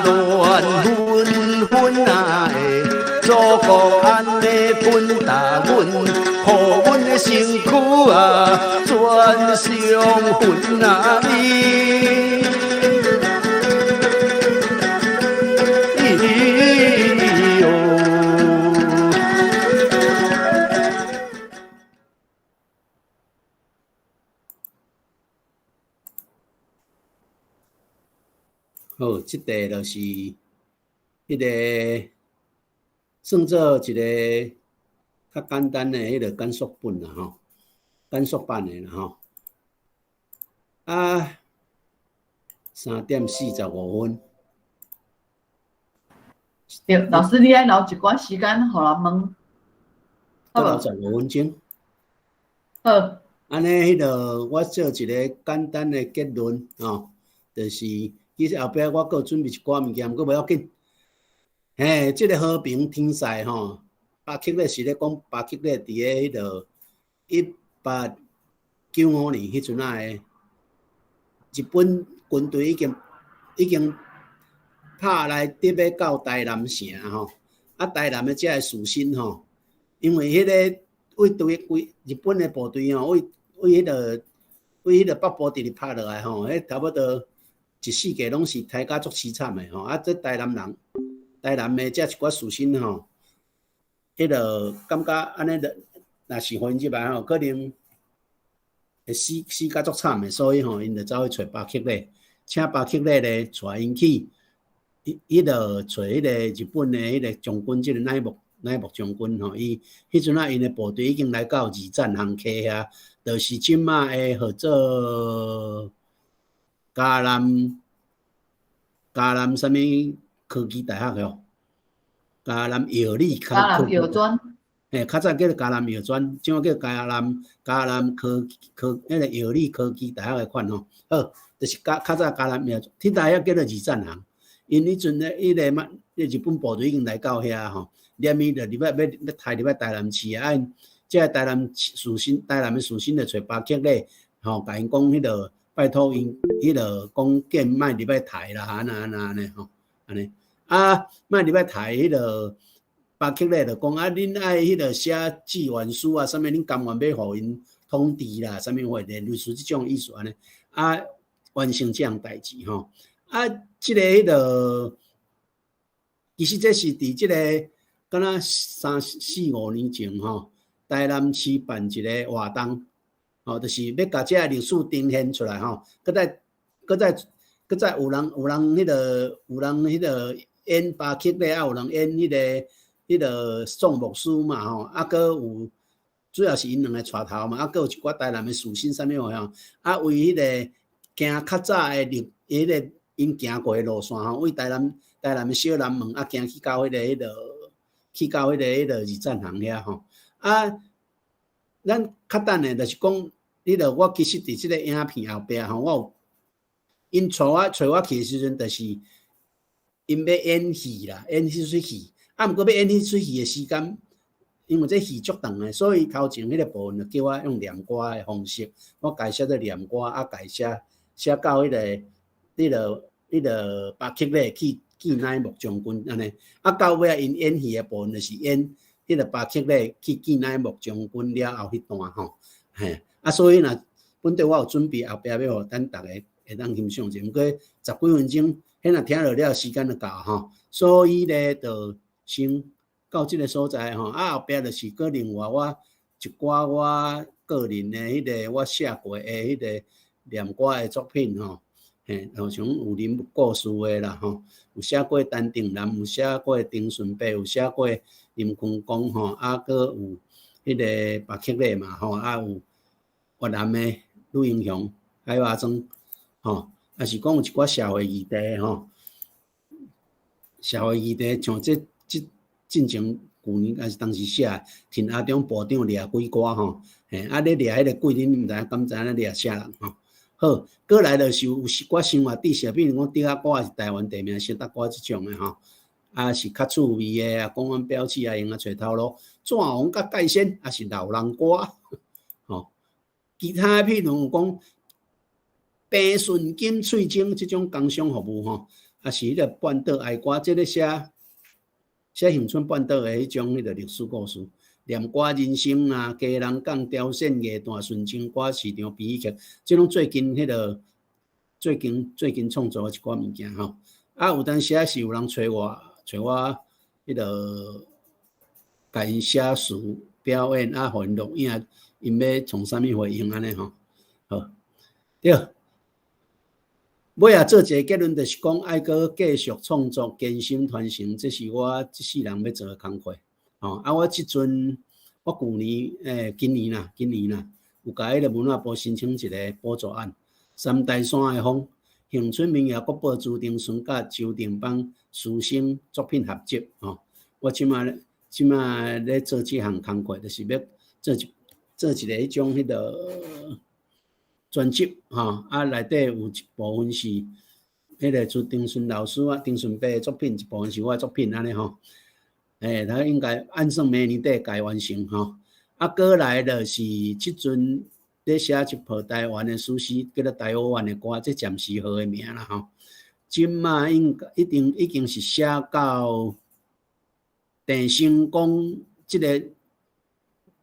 乱纷纷啊的，祖国安尼分担阮，予阮的身躯啊全上分啊你。好，即个就是迄个算做一个较简单的迄个简述本啦吼，简述版的啦吼。啊，3:45分。对，老师你爱留一寡时间，互人问，好无？15分钟。好。安尼，迄个我做一个简单的结论吼，就是其实后壁我阁准备一寡物件，毋过袂要紧。嘿，即个和平天赛吼，巴克勒是咧讲巴克勒伫咧迄个1895年迄阵啊诶，日本军队已经拍来得要到台南城吼，啊台南诶遮个士绅吼，因为迄个规日本诶部队吼，为迄个北部直直拍落来吼，迄差不多一世纪拢是杀甲足凄惨诶吼，啊这台南诶遮一寡士绅吼，迄个感觉安尼的，若是混入来吼，可能会死甲足惨诶，所以吼因就走去找巴克勒，请巴克勒咧带因去，伊就找迄个日本诶迄个将军，即个乃木将军吼，伊迄阵啊因诶部队已经来到二战巷溪遐。就是即马诶，号做嘉南什么科技大学哟？嘉南药理科。嘉南药专。嘿，较早叫做嘉南药专，即马叫嘉南科迄个药理科技大学诶款吼。好，就是较早嘉南药，迄大学叫做二战巷，因迄阵咧，迄个日本部队已经来到遐吼，连伊就要抬入台南市啊。即个台南诶士绅就找巴克勒，吼，甲因讲迄个拜托因，迄个讲见莫入来抬啦，安尼吼，安尼啊，莫入来抬迄个巴克勒就讲啊，恁爱迄个写志愿书啊，啥物恁甘愿要互因通知啦，啥物话类似即种意思安尼啊，完成即项代志吼啊，即个迄个其实这是伫即个敢若3、4、5年前吼。台南市办一个活动，吼，就是要甲这历史呈现出来吼。搁再有人迄个演巴克勒，啊有人演迄个宋牧师嘛吼，啊搁有主要是因两个带头嘛，啊搁有一寡台南的士绅啥物话吼，啊为迄个行较早的迄个因行过的路线吼，为台南的小南门啊行去到迄个二战巷遐吼。啊，咱较等的，就是讲，我其实伫即个影片后壁吼，我有因找我去的时阵，就是因要演戏啦，演迄出戏，啊，毋过要演迄出戏的时间，因为这戏足长的，所以头前迄个部分就叫我用念歌的方式，我改写做念歌，啊，改写到迄个巴克勒去见乃木将军安尼，啊，到尾因演戏的部分就是演。迄个巴克勒去见乃木将军了后迄段吼，嘿，啊，所以若本地我有准备后壁要互咱逐个会当欣赏者，毋过10几分钟，迄若听落了时间就到吼，所以咧就先到即个所在吼，啊后壁就是个另外我一寡我个人的迄个我写过的迄个念歌的作品吼，嘿，像有林故事的啦吼，有写过陈定南，有写过丁顺伯，有写过。林坤光吼，啊，搁有迄个巴克勒嘛吼，啊有越南的吕英雄、海华庄吼，啊是讲有一寡社会议题吼，社会议题像进前旧年还是当时写，听阿中部长掠几歌吼，嘿，啊咧掠迄个桂林，你毋知敢知影掠啥人吼？好，过来就是有我生活知识，比如讲竹仔歌是台湾地名小搭歌即种的吼，啊是较趣味的啊，讲阮表示啊，用啊找头路，钻王甲界线啊是老人歌，吼，其他譬如讲平顺金翠晶即种工商服务吼，啊是迄个半岛爱歌，即个写乡村半岛的迄种迄个历史故事。念歌人生啊，家人讲雕线艺段纯情歌市场编剧，即种最近迄个最近创作的一寡物件吼。啊，有当时是有人找我迄个甲因写词表演啊，互因录影，因要从啥物回应安尼吼。好，对。尾啊，做一个结论，就是讲爱阁继续创作，艰辛传承，这是我这世人要做的工课。哦，啊，我即阵，我今年啦，有甲迄个文化部申请一个补助案，三大山的风，恒春民谣国宝朱定顺甲周定邦师生作品合集。哦，我即马咧做即项工课，就是要做一个迄种迄个专辑，吼，啊，内底有一部分是迄个朱定顺老师啊，定顺伯的作品，一部分是我的作品安尼吼。他应该按算明年底该完成吼。啊，过来就是即阵咧写一部台湾的史诗，叫做《台湾的歌》，这暂时号的名啦吼。即马已经是写到电星宫即个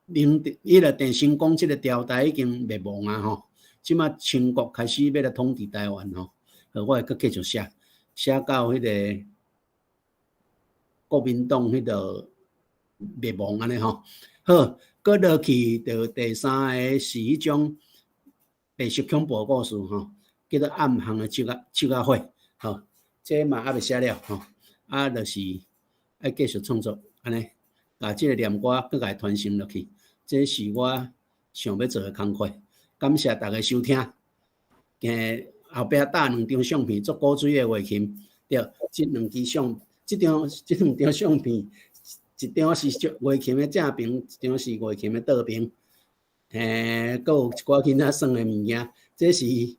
迄个电星宫即个朝代已经灭亡啊吼。即马清国开始要来统治台湾吼，我会阁继续写到迄个。国民党迄个灭亡安尼吼，好，搁落去就第三个是迄种白色恐怖故事吼，叫做暗巷的七仔火，吼，这嘛还未写了吼，啊，就是爱继续创作安尼，把这个念歌搁甲传承落去，这是我想要做的工课。感谢大家收听，后壁搭2张相片做古水的乐琴，对，这2支这两张相片，一张是乐琴的正边，一张是乐琴的倒边。搁有一寡囡仔送的物件，这是迄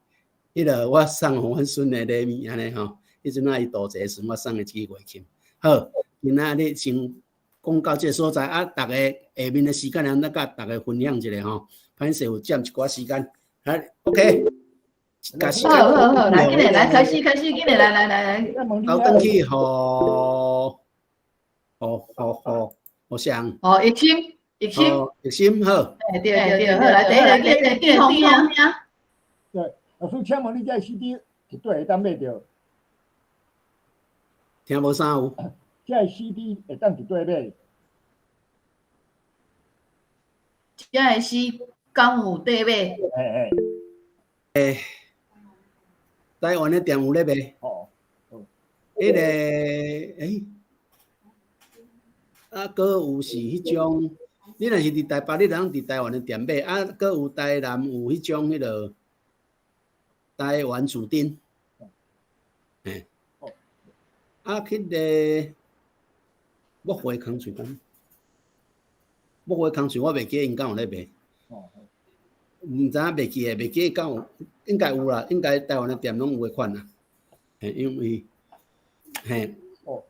个我送互阮孙的礼物安尼吼。迄阵伊大节时，我送的一支乐琴。好，今仔日先讲到这个所在啊，大家下面的时间咱甲大家分享一下吼。歹势有占一寡时间，好 ，OK。好，来，今日来开始，今日来，交转去，好像，疫心好，对，好，来，第一个听。对，老师，请问你这 CD 一对会当买着？听无啥有？这 CD 会当一对买？这 CD 敢有对买？台湾的店有咧卖，迄个搁有是迄种，你若是伫台北，你通伫台湾的店买，啊，搁有台南有迄种迄个台湾薯丁，迄个木花空嘴讲，木花空嘴我袂记因敢有咧卖。毋知影袂记敢有，应该有啦，应该台湾的店拢有迄款啦。因为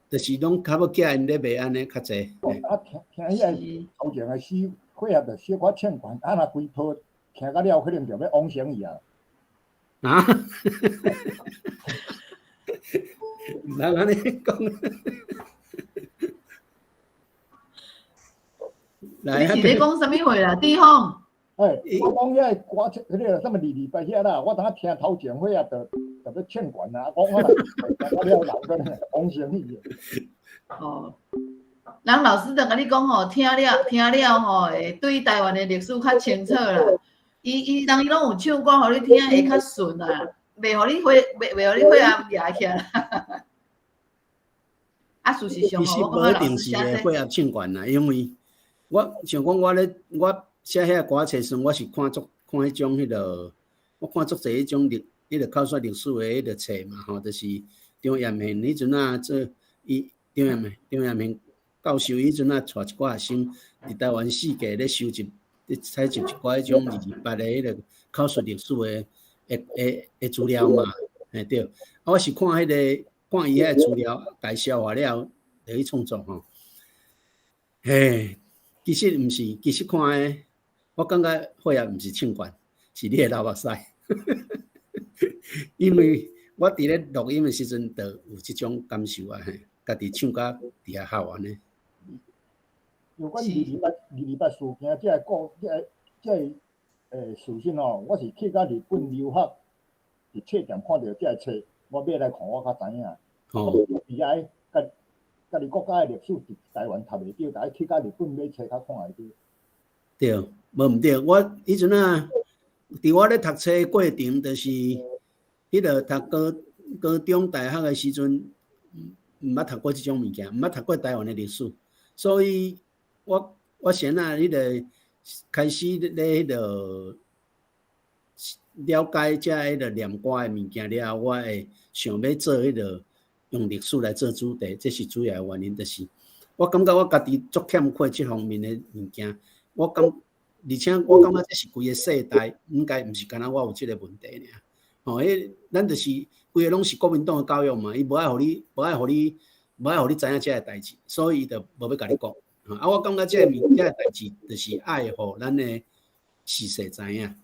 就是拢较要寄因咧卖安尼较济。听迄个头前的诗配合着小可唱悬，啊若规套听到了，可能就要往生去啊。啊？毋通安尼讲。你是咧讲啥物话啦？地方？我讲遐个歌，迄个什么二八遐啦，我当听头前伙啊，就要唱悬啊，讲我若了人个往生去。哦，人老师就甲你讲吼，听了吼，会对台湾的历史较清楚啦。伊拢有唱歌，互你听会较顺啦，袂互你血压压起啦。啊，事实上吼，我感觉老师写血压唱悬啦，因为我想讲我写遐歌册时，我是看迄种迄个，我看足侪迄种迄个考说历史的迄个册嘛吼，就是张彦宪迄阵啊，做伊张彦宪教授迄阵啊，带一寡学生伫台湾四界咧收集、采集一寡迄种228的迄个考述历史的资料嘛，对。我是看迄个看伊遐资料，家消化了，就去创作吼。其实毋是，其实看诶，我感觉血压毋是称冠，是你诶流目屎。因为我伫咧录音诶时阵，就有即种感受啊，家己唱甲伫遐好安尼。有关228事件，即个事情哦，我是去到日本留学，伫册店看到即个册，我买来看，我较知影。而且家己国家诶历史伫台湾读袂到，就去到日本买册较看会到。对，无毋对，我迄阵啊，伫我咧读册诶过程，就是迄个读高中、大学诶时阵，毋捌读过即种物件，毋捌读过台湾诶历史，所以我先啊，迄个开始咧迄个了解遮迄个念歌诶物件了后，我会想要做迄个用历史来做主题，这是主要诶原因，就是我感觉我家己足欠缺即方面诶物件，而且我感觉这是规个世代，应该毋是干那我有即个问题尔。咱就是规个拢是国民党诶教育嘛，伊无爱互你知影遮个代志，所以伊就无要甲你讲。我感觉遮个代志就是爱互咱诶世世知影。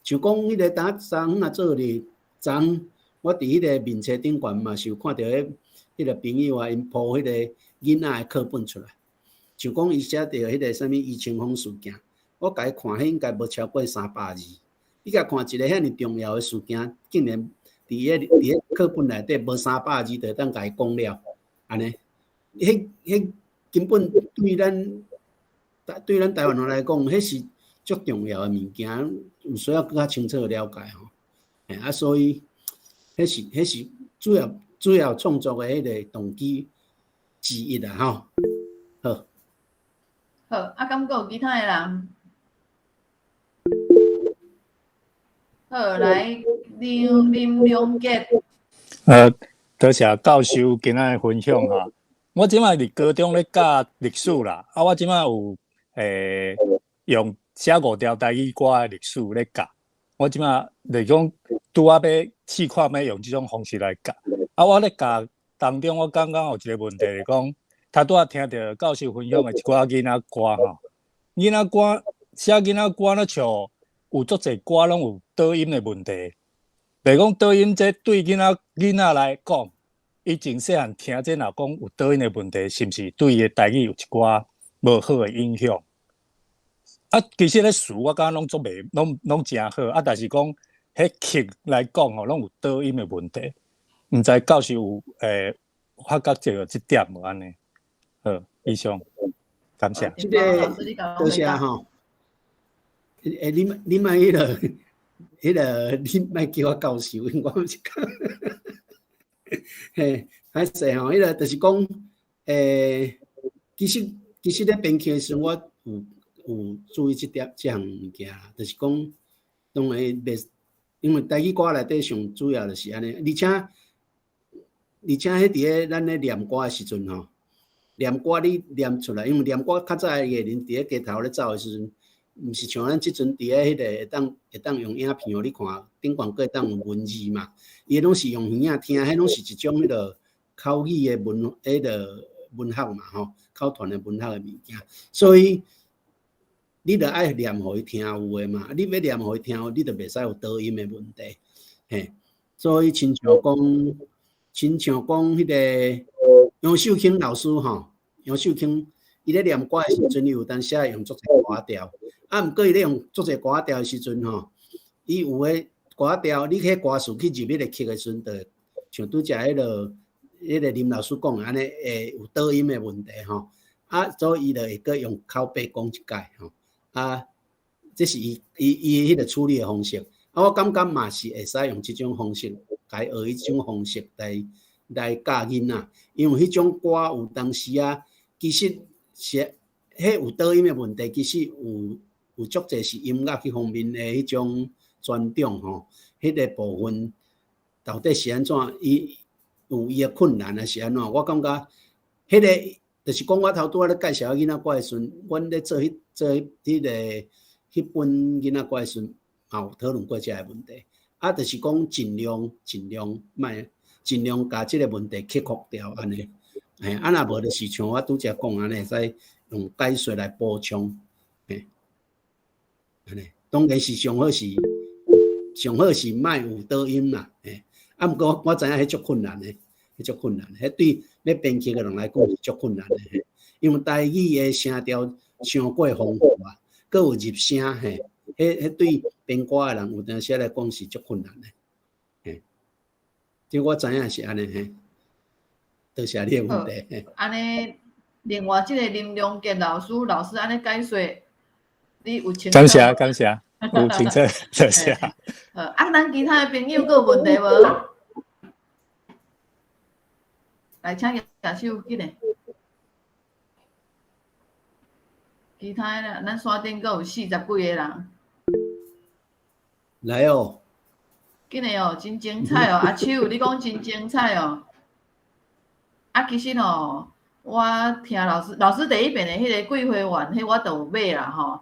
像讲迄个昨昏啊做咧，昨昏我伫迄个面册顶悬嘛，是有看到迄个朋友啊，因铺迄个囡仔诶课本出来，像讲伊写着迄个啥物余清风事件，我甲伊看，迄应该无超过300字。你甲看一个遐尔重要诶事件，竟然伫迄课本内底无300字，就当甲伊讲了，安尼，迄根本对咱台湾人来讲，迄是足重要诶物件，有需要更加清楚了解吼。所以迄是主要创作诶迄个动机之一啦吼。好，敢有其他诶人？好，来林良杰。多谢教授今仔诶分享哈。我即摆伫高中咧教历史啦，我即摆有用写5条台语歌诶历史咧教。我即摆就是讲拄仔要试看要用即种方式来教。我咧教当中，我感觉有一个问题是讲，他拄仔听到教授分享诶一寡囡仔歌吼，囡仔歌写囡仔歌咧像有足侪歌拢有倒音诶问题。袂讲倒音，这对囡仔来讲，伊真细汉听这若讲有倒音诶问题，是毋是对伊诶台语有一寡无好诶影响？其实咧词我感觉拢足袂，拢真好。但是讲迄曲来讲吼，拢有倒音诶问题。毋知教授有发觉这点无安尼？好，以上，感谢。多谢吼。你莫迄个，你莫叫我教授，我毋是讲。歹势吼，迄个就是讲，其实咧编曲时，我有注意即项物件，就是讲，当然因为台语歌内底上主要就是安尼，而且迄伫个咱咧念歌诶时阵吼，念歌你念出来，因为念歌较早诶艺人伫个街头咧走诶时阵。毋是像咱即阵伫个迄个会当用影片，你看顶悬个会当有文字嘛，伊拢是用耳仔听，迄拢是一种迄个口语的迄个文学嘛吼，口传的文学的物件，所以你着爱念互伊听有诶嘛，你要念互伊听，你着袂使有倒音的问题，所以亲像讲迄个杨秀卿老师吼，杨秀卿伊咧念歌诶时阵，伊有当时用足侪歌调。毋过伊咧用足侪歌调诶时阵吼，伊有诶歌调，你迄歌词去入迄个曲诶时阵，就像拄则迄个林老师讲安尼，有倒音诶问题吼。所以伊就会搁用口碑讲一解吼。这是伊迄个处理诶方式。我感觉嘛是会使用即种方式，来学迄种方式来教囡仔，因为迄种歌有当时啊，其实是迄有倒音诶问题，其实有足侪是音乐迄方面诶迄种专长吼，迄个部分到底是安怎？伊有伊诶困难还是安怎？我感觉迄个就是讲我头拄仔咧介绍囡仔歌的时阵，阮咧做迄本囡仔歌的时阵，也有讨论过这个问题。啊，就是讲尽量把这个问题克服掉，安尼。啊，若无就是像我拄则讲安尼，使用解说来补充。安尼，当然是上好是莫有倒音啦。啊，毋过我知影迄足困难的，迄对要编曲的人来讲是足困难的。因为台语的声调伤过丰富啊，佮有入声迄对编歌的人有阵时来讲是足困难的。这我知影是安尼。多谢你的问题。安尼，另外这个林良杰老师安尼解说，你有清楚？感谢，有清楚，多谢。咱其他的朋友有问题无？来，请举手，紧嘞。其他的，咱山顶阁有40几个人。来哦。紧嘞哦，真精彩哦！阿秋，你讲真精彩哦。其实吼，我听老师第一遍的迄个桂花园，迄我都有买啦吼。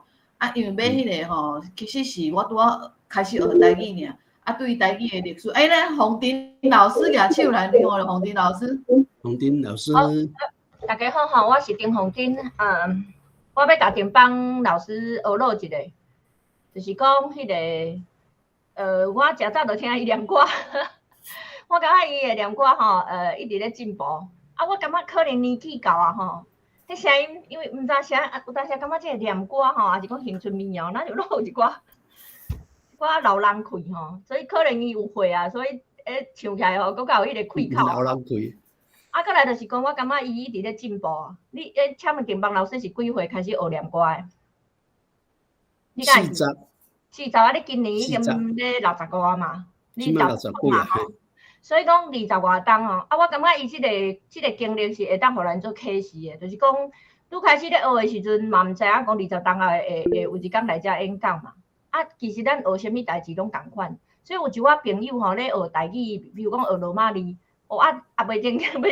因为买迄个吼，其实是我拄仔开始学台语尔。对台语的历史，咱洪丁老师举手来，你看洪丁老师。洪丁老师。大家好吼，我是丁洪丁。我要甲丁邦老师学录一个，就是讲迄个，我诚早就听伊念歌，我感觉伊的念歌吼，一直咧进步。我感觉可能年纪到啊吼，迄声音因为毋知啥，有当时感觉即个念歌吼，也是讲乡村民谣，咱就录一寡老人气吼，所以可能伊有会啊，所以唱起来吼，佫较有迄个气口。老人气。过来就是讲，我感觉伊一直咧进步。你请问丁邦老师是几岁开始学念歌的？你40。40你今年已经咧65啊嘛？你65嘛吼。所以讲20外冬哦，我感觉伊即个经历是会当互咱做启示的，就是讲拄开始咧学的时阵嘛，毋知影讲20冬后会有一天来遮演讲嘛。其实咱学啥物代志拢共款，所以有一寡朋友吼咧学台语，比如讲学罗马字，袂正行，着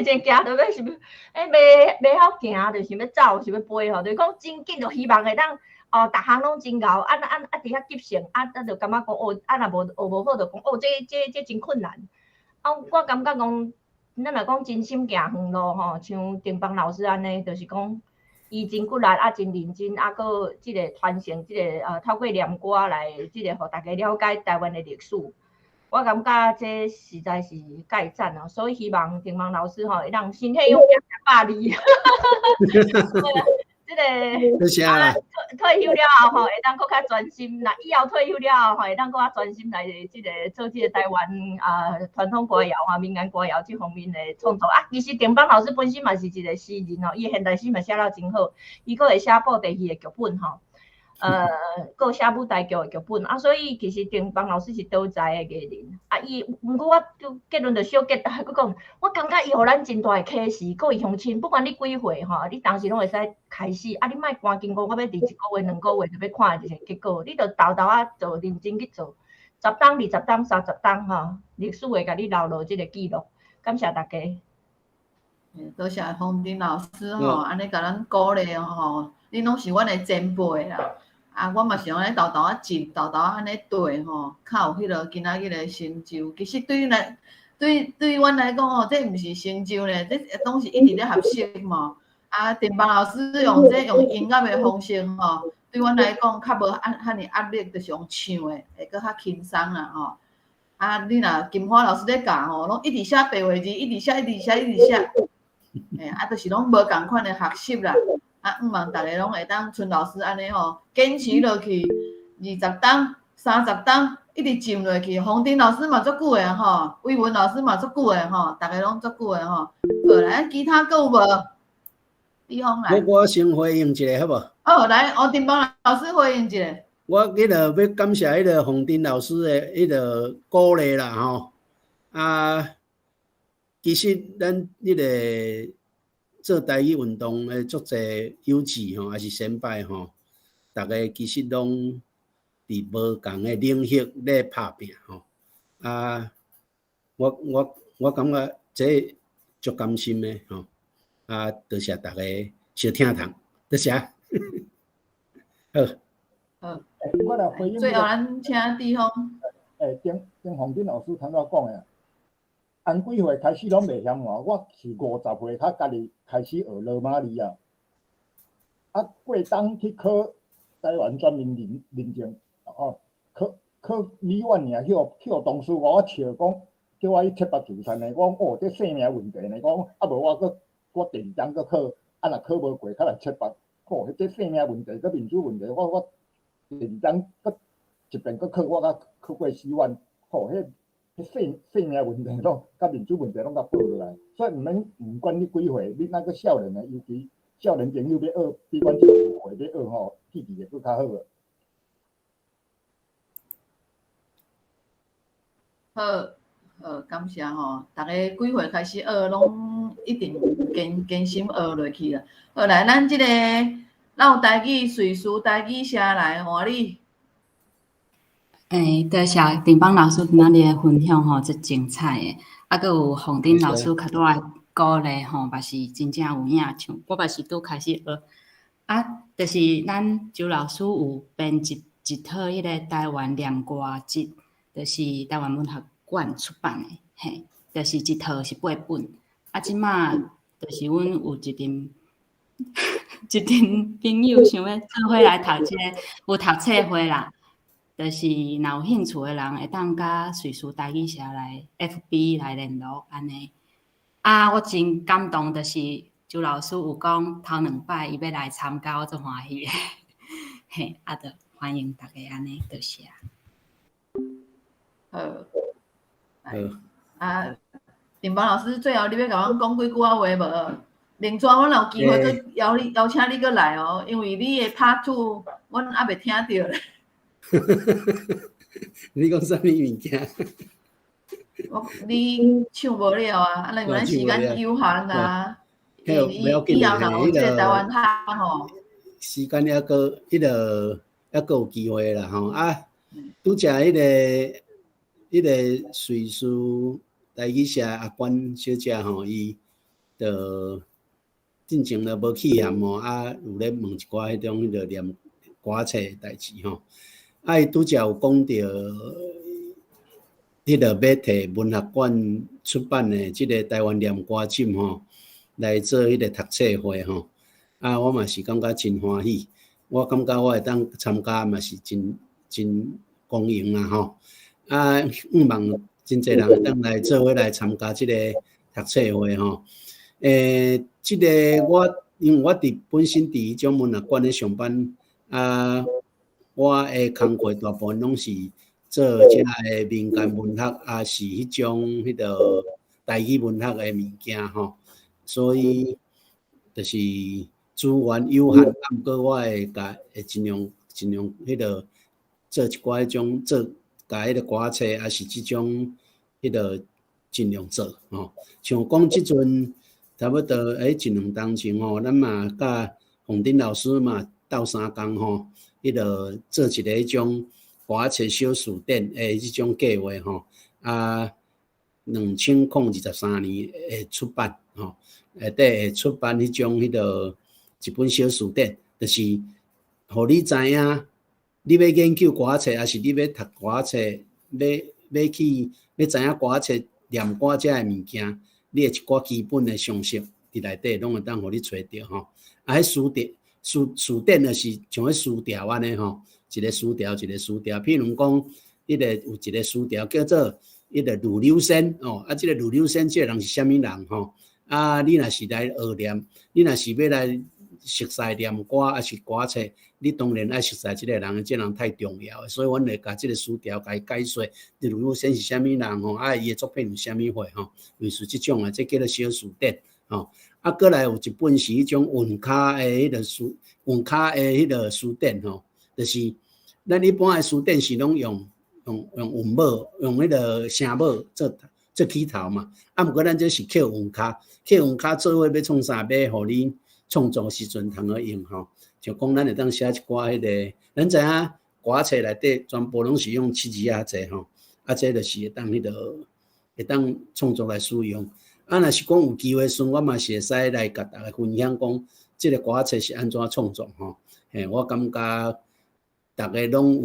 要是袂晓行，就是要走，是要飞吼，就是讲真紧，就希望会当逐项拢真够，伫遐急性，就感觉讲若无好，就讲这真困难。我感觉讲，咱若讲真心行远路吼，像丁邦老师安尼，就是讲伊真骨力，真认真，佮即个传承，即个透过念歌来，即个互大家了解台湾的历史。我感觉这实在是介赞哦，所以希望丁邦老师吼，会让身体勇敢120。即个退休了后吼，会当更较专心。那以后退休了后，会当更较专心来即个做即个台湾传统歌谣民间歌谣这方面的创作。其实丁邦老师本身嘛是一个诗人哦，伊现代诗嘛写了真好，伊佫会写布袋戏的剧本吼。佫写舞台剧的剧本所以其实丁邦老师是倒才的艺人伊毋过我就结论就小结，佫讲，我感觉伊互咱真大的启示，佫伊乡亲，不管你几岁吼，你当时拢会使开始你莫赶紧讲，我要伫1个月、2个月就要看一个结果，你着豆豆做认真去做，10冬、20冬、30冬吼，历史会甲你留落即个记录。感谢大家。多谢洪丁老师吼，安尼甲咱鼓励吼，你拢是阮的前辈啦。我嘛是安尼豆豆进，豆豆安尼对吼，较有迄落今仔日的成就。其实对阮来讲吼，这毋是成就咧，这拢是一直咧学习嘛。丁邦老师用音乐的方式吼，对阮来讲较无遐尼压力，就是用唱的，会搁较轻松啦吼。你若金花老师咧教吼，拢一直写白话字，一直写，就是拢无共款的学习啦。希望大家拢会当像老师安尼吼，坚持落去20冬、30冬，一直浸落去。洪丁老师嘛足久的吼，魏文老师嘛足久的吼，大家拢足久的吼。好来，其他有无？李峰来。我先回应一下，好无？来，丁邦老师回应一下。我迄个要感谢迄个洪丁老师的迄个鼓励啦吼。其实咱迄个。做台语运动的足侪友志吼，还是先辈吼，大家其实拢伫无共的领域咧拍拼吼。我感觉这足甘心的吼。啊，多谢大家小听堂，多谢。好。我来回应。最后咱请地方。丁宏斌老师头先讲的，按几岁开始拢袂嫌晚，我是50岁才家己开始学罗马尼亚，啊，过冬去考台湾全民认证，考美院尔，迄同事我笑讲，叫我去切腹自残的，我讲这性命问题呢，讲啊无我第二章考，啊若考无过，较来切腹，这性命问题，民主问题，我第二章一遍考，我考过4万，迄性命问题拢，甲民主问题拢甲报落来，所以毋管你几岁，你那个少年的，尤其少年朋友要学，比阮这有岁要学吼，气质会更较好个。好，感谢吼，大家几岁开始学，拢一定坚心学落去啦。好来，咱即个老台语随书台语写来换你。多谢丁邦老师今仔日的分享吼，真精彩的。啊，佮有洪丁老师较多鼓励吼，嘛是真正有影像。我嘛是拄开始学，啊，就是咱周老师有编一套迄个台湾念歌集，就是台湾文学馆出版的，嘿，就是一套是8本。啊，即马就是阮有一阵朋友想要做伙来读这个，有读册会啦。就是若有兴趣的人，会当甲随时台语社来 FB 来联络安尼。啊，我真感动，就是周老师有讲头2摆伊要来参加，我足欢喜的。嘿，啊，就欢迎大家安尼，多谢。啊，丁邦老师，最后你要甲阮讲几句话无？另外，阮有机会去邀请你过来哦，因为你的 Part 2阮还袂听到咧。你讲啥物物件？你唱无了啊！因为咱时间有限啊。以后若有这个台湾腔吼，时间还阁有机会啦吼啊！拄则迄个随师台语社阿关小姐吼，伊就进前就无去嫌吼，啊有咧问一寡迄种个念歌册代志吼。啊，伊拄则有讲到，迄个要摕文学馆出版的即个台湾念歌集吼，来做迄个读册会吼。啊，我嘛是感觉真欢喜，我感觉我会当参加嘛是真光荣啦吼。啊，望真侪人会当来做伙来参加即个读册会吼。即个因为我本身伫种文学馆咧上班啊。我的工作大部分拢是做即个民间文学，也是迄种迄个台语文学的物件吼，所以就是资源有限，不过我会尽量迄个做一寡迄种做甲迄个歌册，也是即种迄个尽量做吼。像讲即阵差不多1-2当前吼，咱嘛甲洪丁老师嘛斗3工吼。迄个做一个迄种歌册小书店诶，迄种计划吼啊，2023年会出版吼，会出版迄种迄个一本小书店，就是互你知影，你要研究歌册，还是你要读歌册，要知影歌册念歌遮诶物件，你诶一寡基本诶常识伫内底，拢会当互你找着吼。啊，迄书店就是像迄书条安尼吼，一个书条，譬如讲，有一个书条叫做吕留仙哦，啊，即个吕留仙即个人是啥物人吼？啊，你若是来学念，你若是要来熟悉念歌还是歌册，你当然爱熟悉即个人，即个人太重要，所以阮会甲即个书条甲伊解说，吕留仙是啥物人吼？啊，伊诶作品有啥物货吼？类似即种啊，即叫做小书店吼。啊，过来有一本是迄种文卡诶，迄个迄个书店吼，就是咱一般诶书店是拢用文母，用迄个声母做起头嘛。啊，毋过咱这是刻文卡做伙要创啥？要互你创作时阵通好用吼。就讲咱会当写一寡迄个，咱知影歌册内底全部拢是用7字仔字吼，啊，这就是会当创作来使用。啊，若是讲有机会顺，我嘛是会使来甲大家分享讲，即个歌仔册是安怎创作吼。嘿，我感觉大家拢有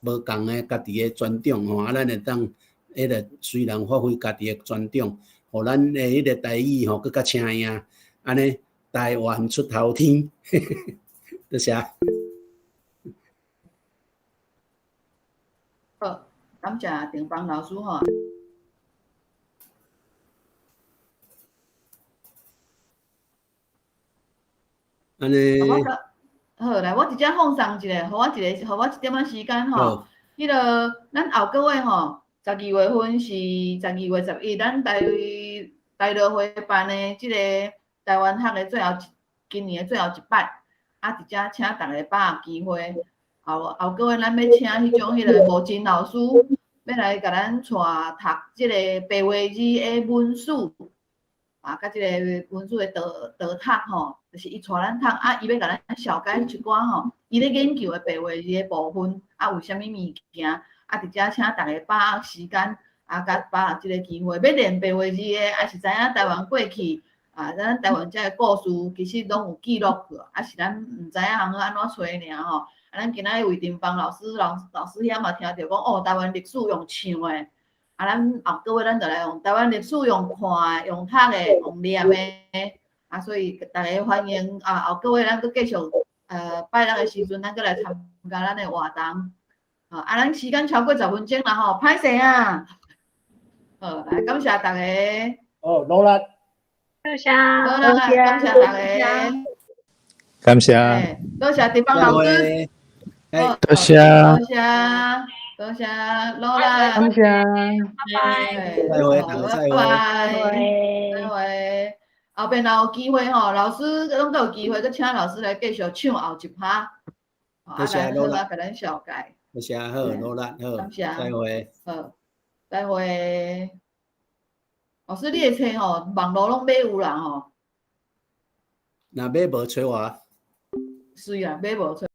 无共的家己的专长吼，啊，咱会当迄个虽然发挥家己的专长，互咱的迄个台语吼更较请赢，安尼台湾出头天，多谢。好，感谢定邦老师吼。安尼。好，来，我直接放送一个，互我一点仔时间吼。迄个，咱后个月吼，12月份是12月11，咱台乐会办的即个台湾学的今年的最后一摆，啊，直接请大家把握机会，后个月咱要请迄种迄个吴真老师，要来甲咱带读即个白话字的文史，啊，甲即个文史的导读吼。就是伊带咱读，啊，伊要甲咱小解一寡吼，伊咧研究的白话字的部分，啊，有啥物物件，啊，直接请大家把握时间，啊，甲把握即个机会，要练白话字的，还是知影台湾过去，啊，咱台湾遮个故事其实拢有记录去，啊，是咱毋知影通安怎找尔吼。啊，咱今仔日为定邦老师遐嘛听到讲，哦，台湾历史用唱的，啊，咱后个月咱就来用台湾历史用看的、用读的、用念的。啊，所以大家欢迎啊！后个月咱佫继续拜六的时阵，咱佫来参加咱的活动。啊，咱时间超过10分钟啦吼，歹势啊！好，来感谢大家。哦，努力。多谢，感谢大家。感谢。多谢定邦老师。多谢。多谢，努力。感谢。拜拜。再会，大家再会。再会。后边若有机会吼，老师拢有机会，佮请老师来继续唱后一趴，多谢努力，甲咱小解。多谢，好，努力，好，感谢，再会。好，再会。老师，你的册吼，网络拢买有啦吼。若买无找我。是啊，买无找。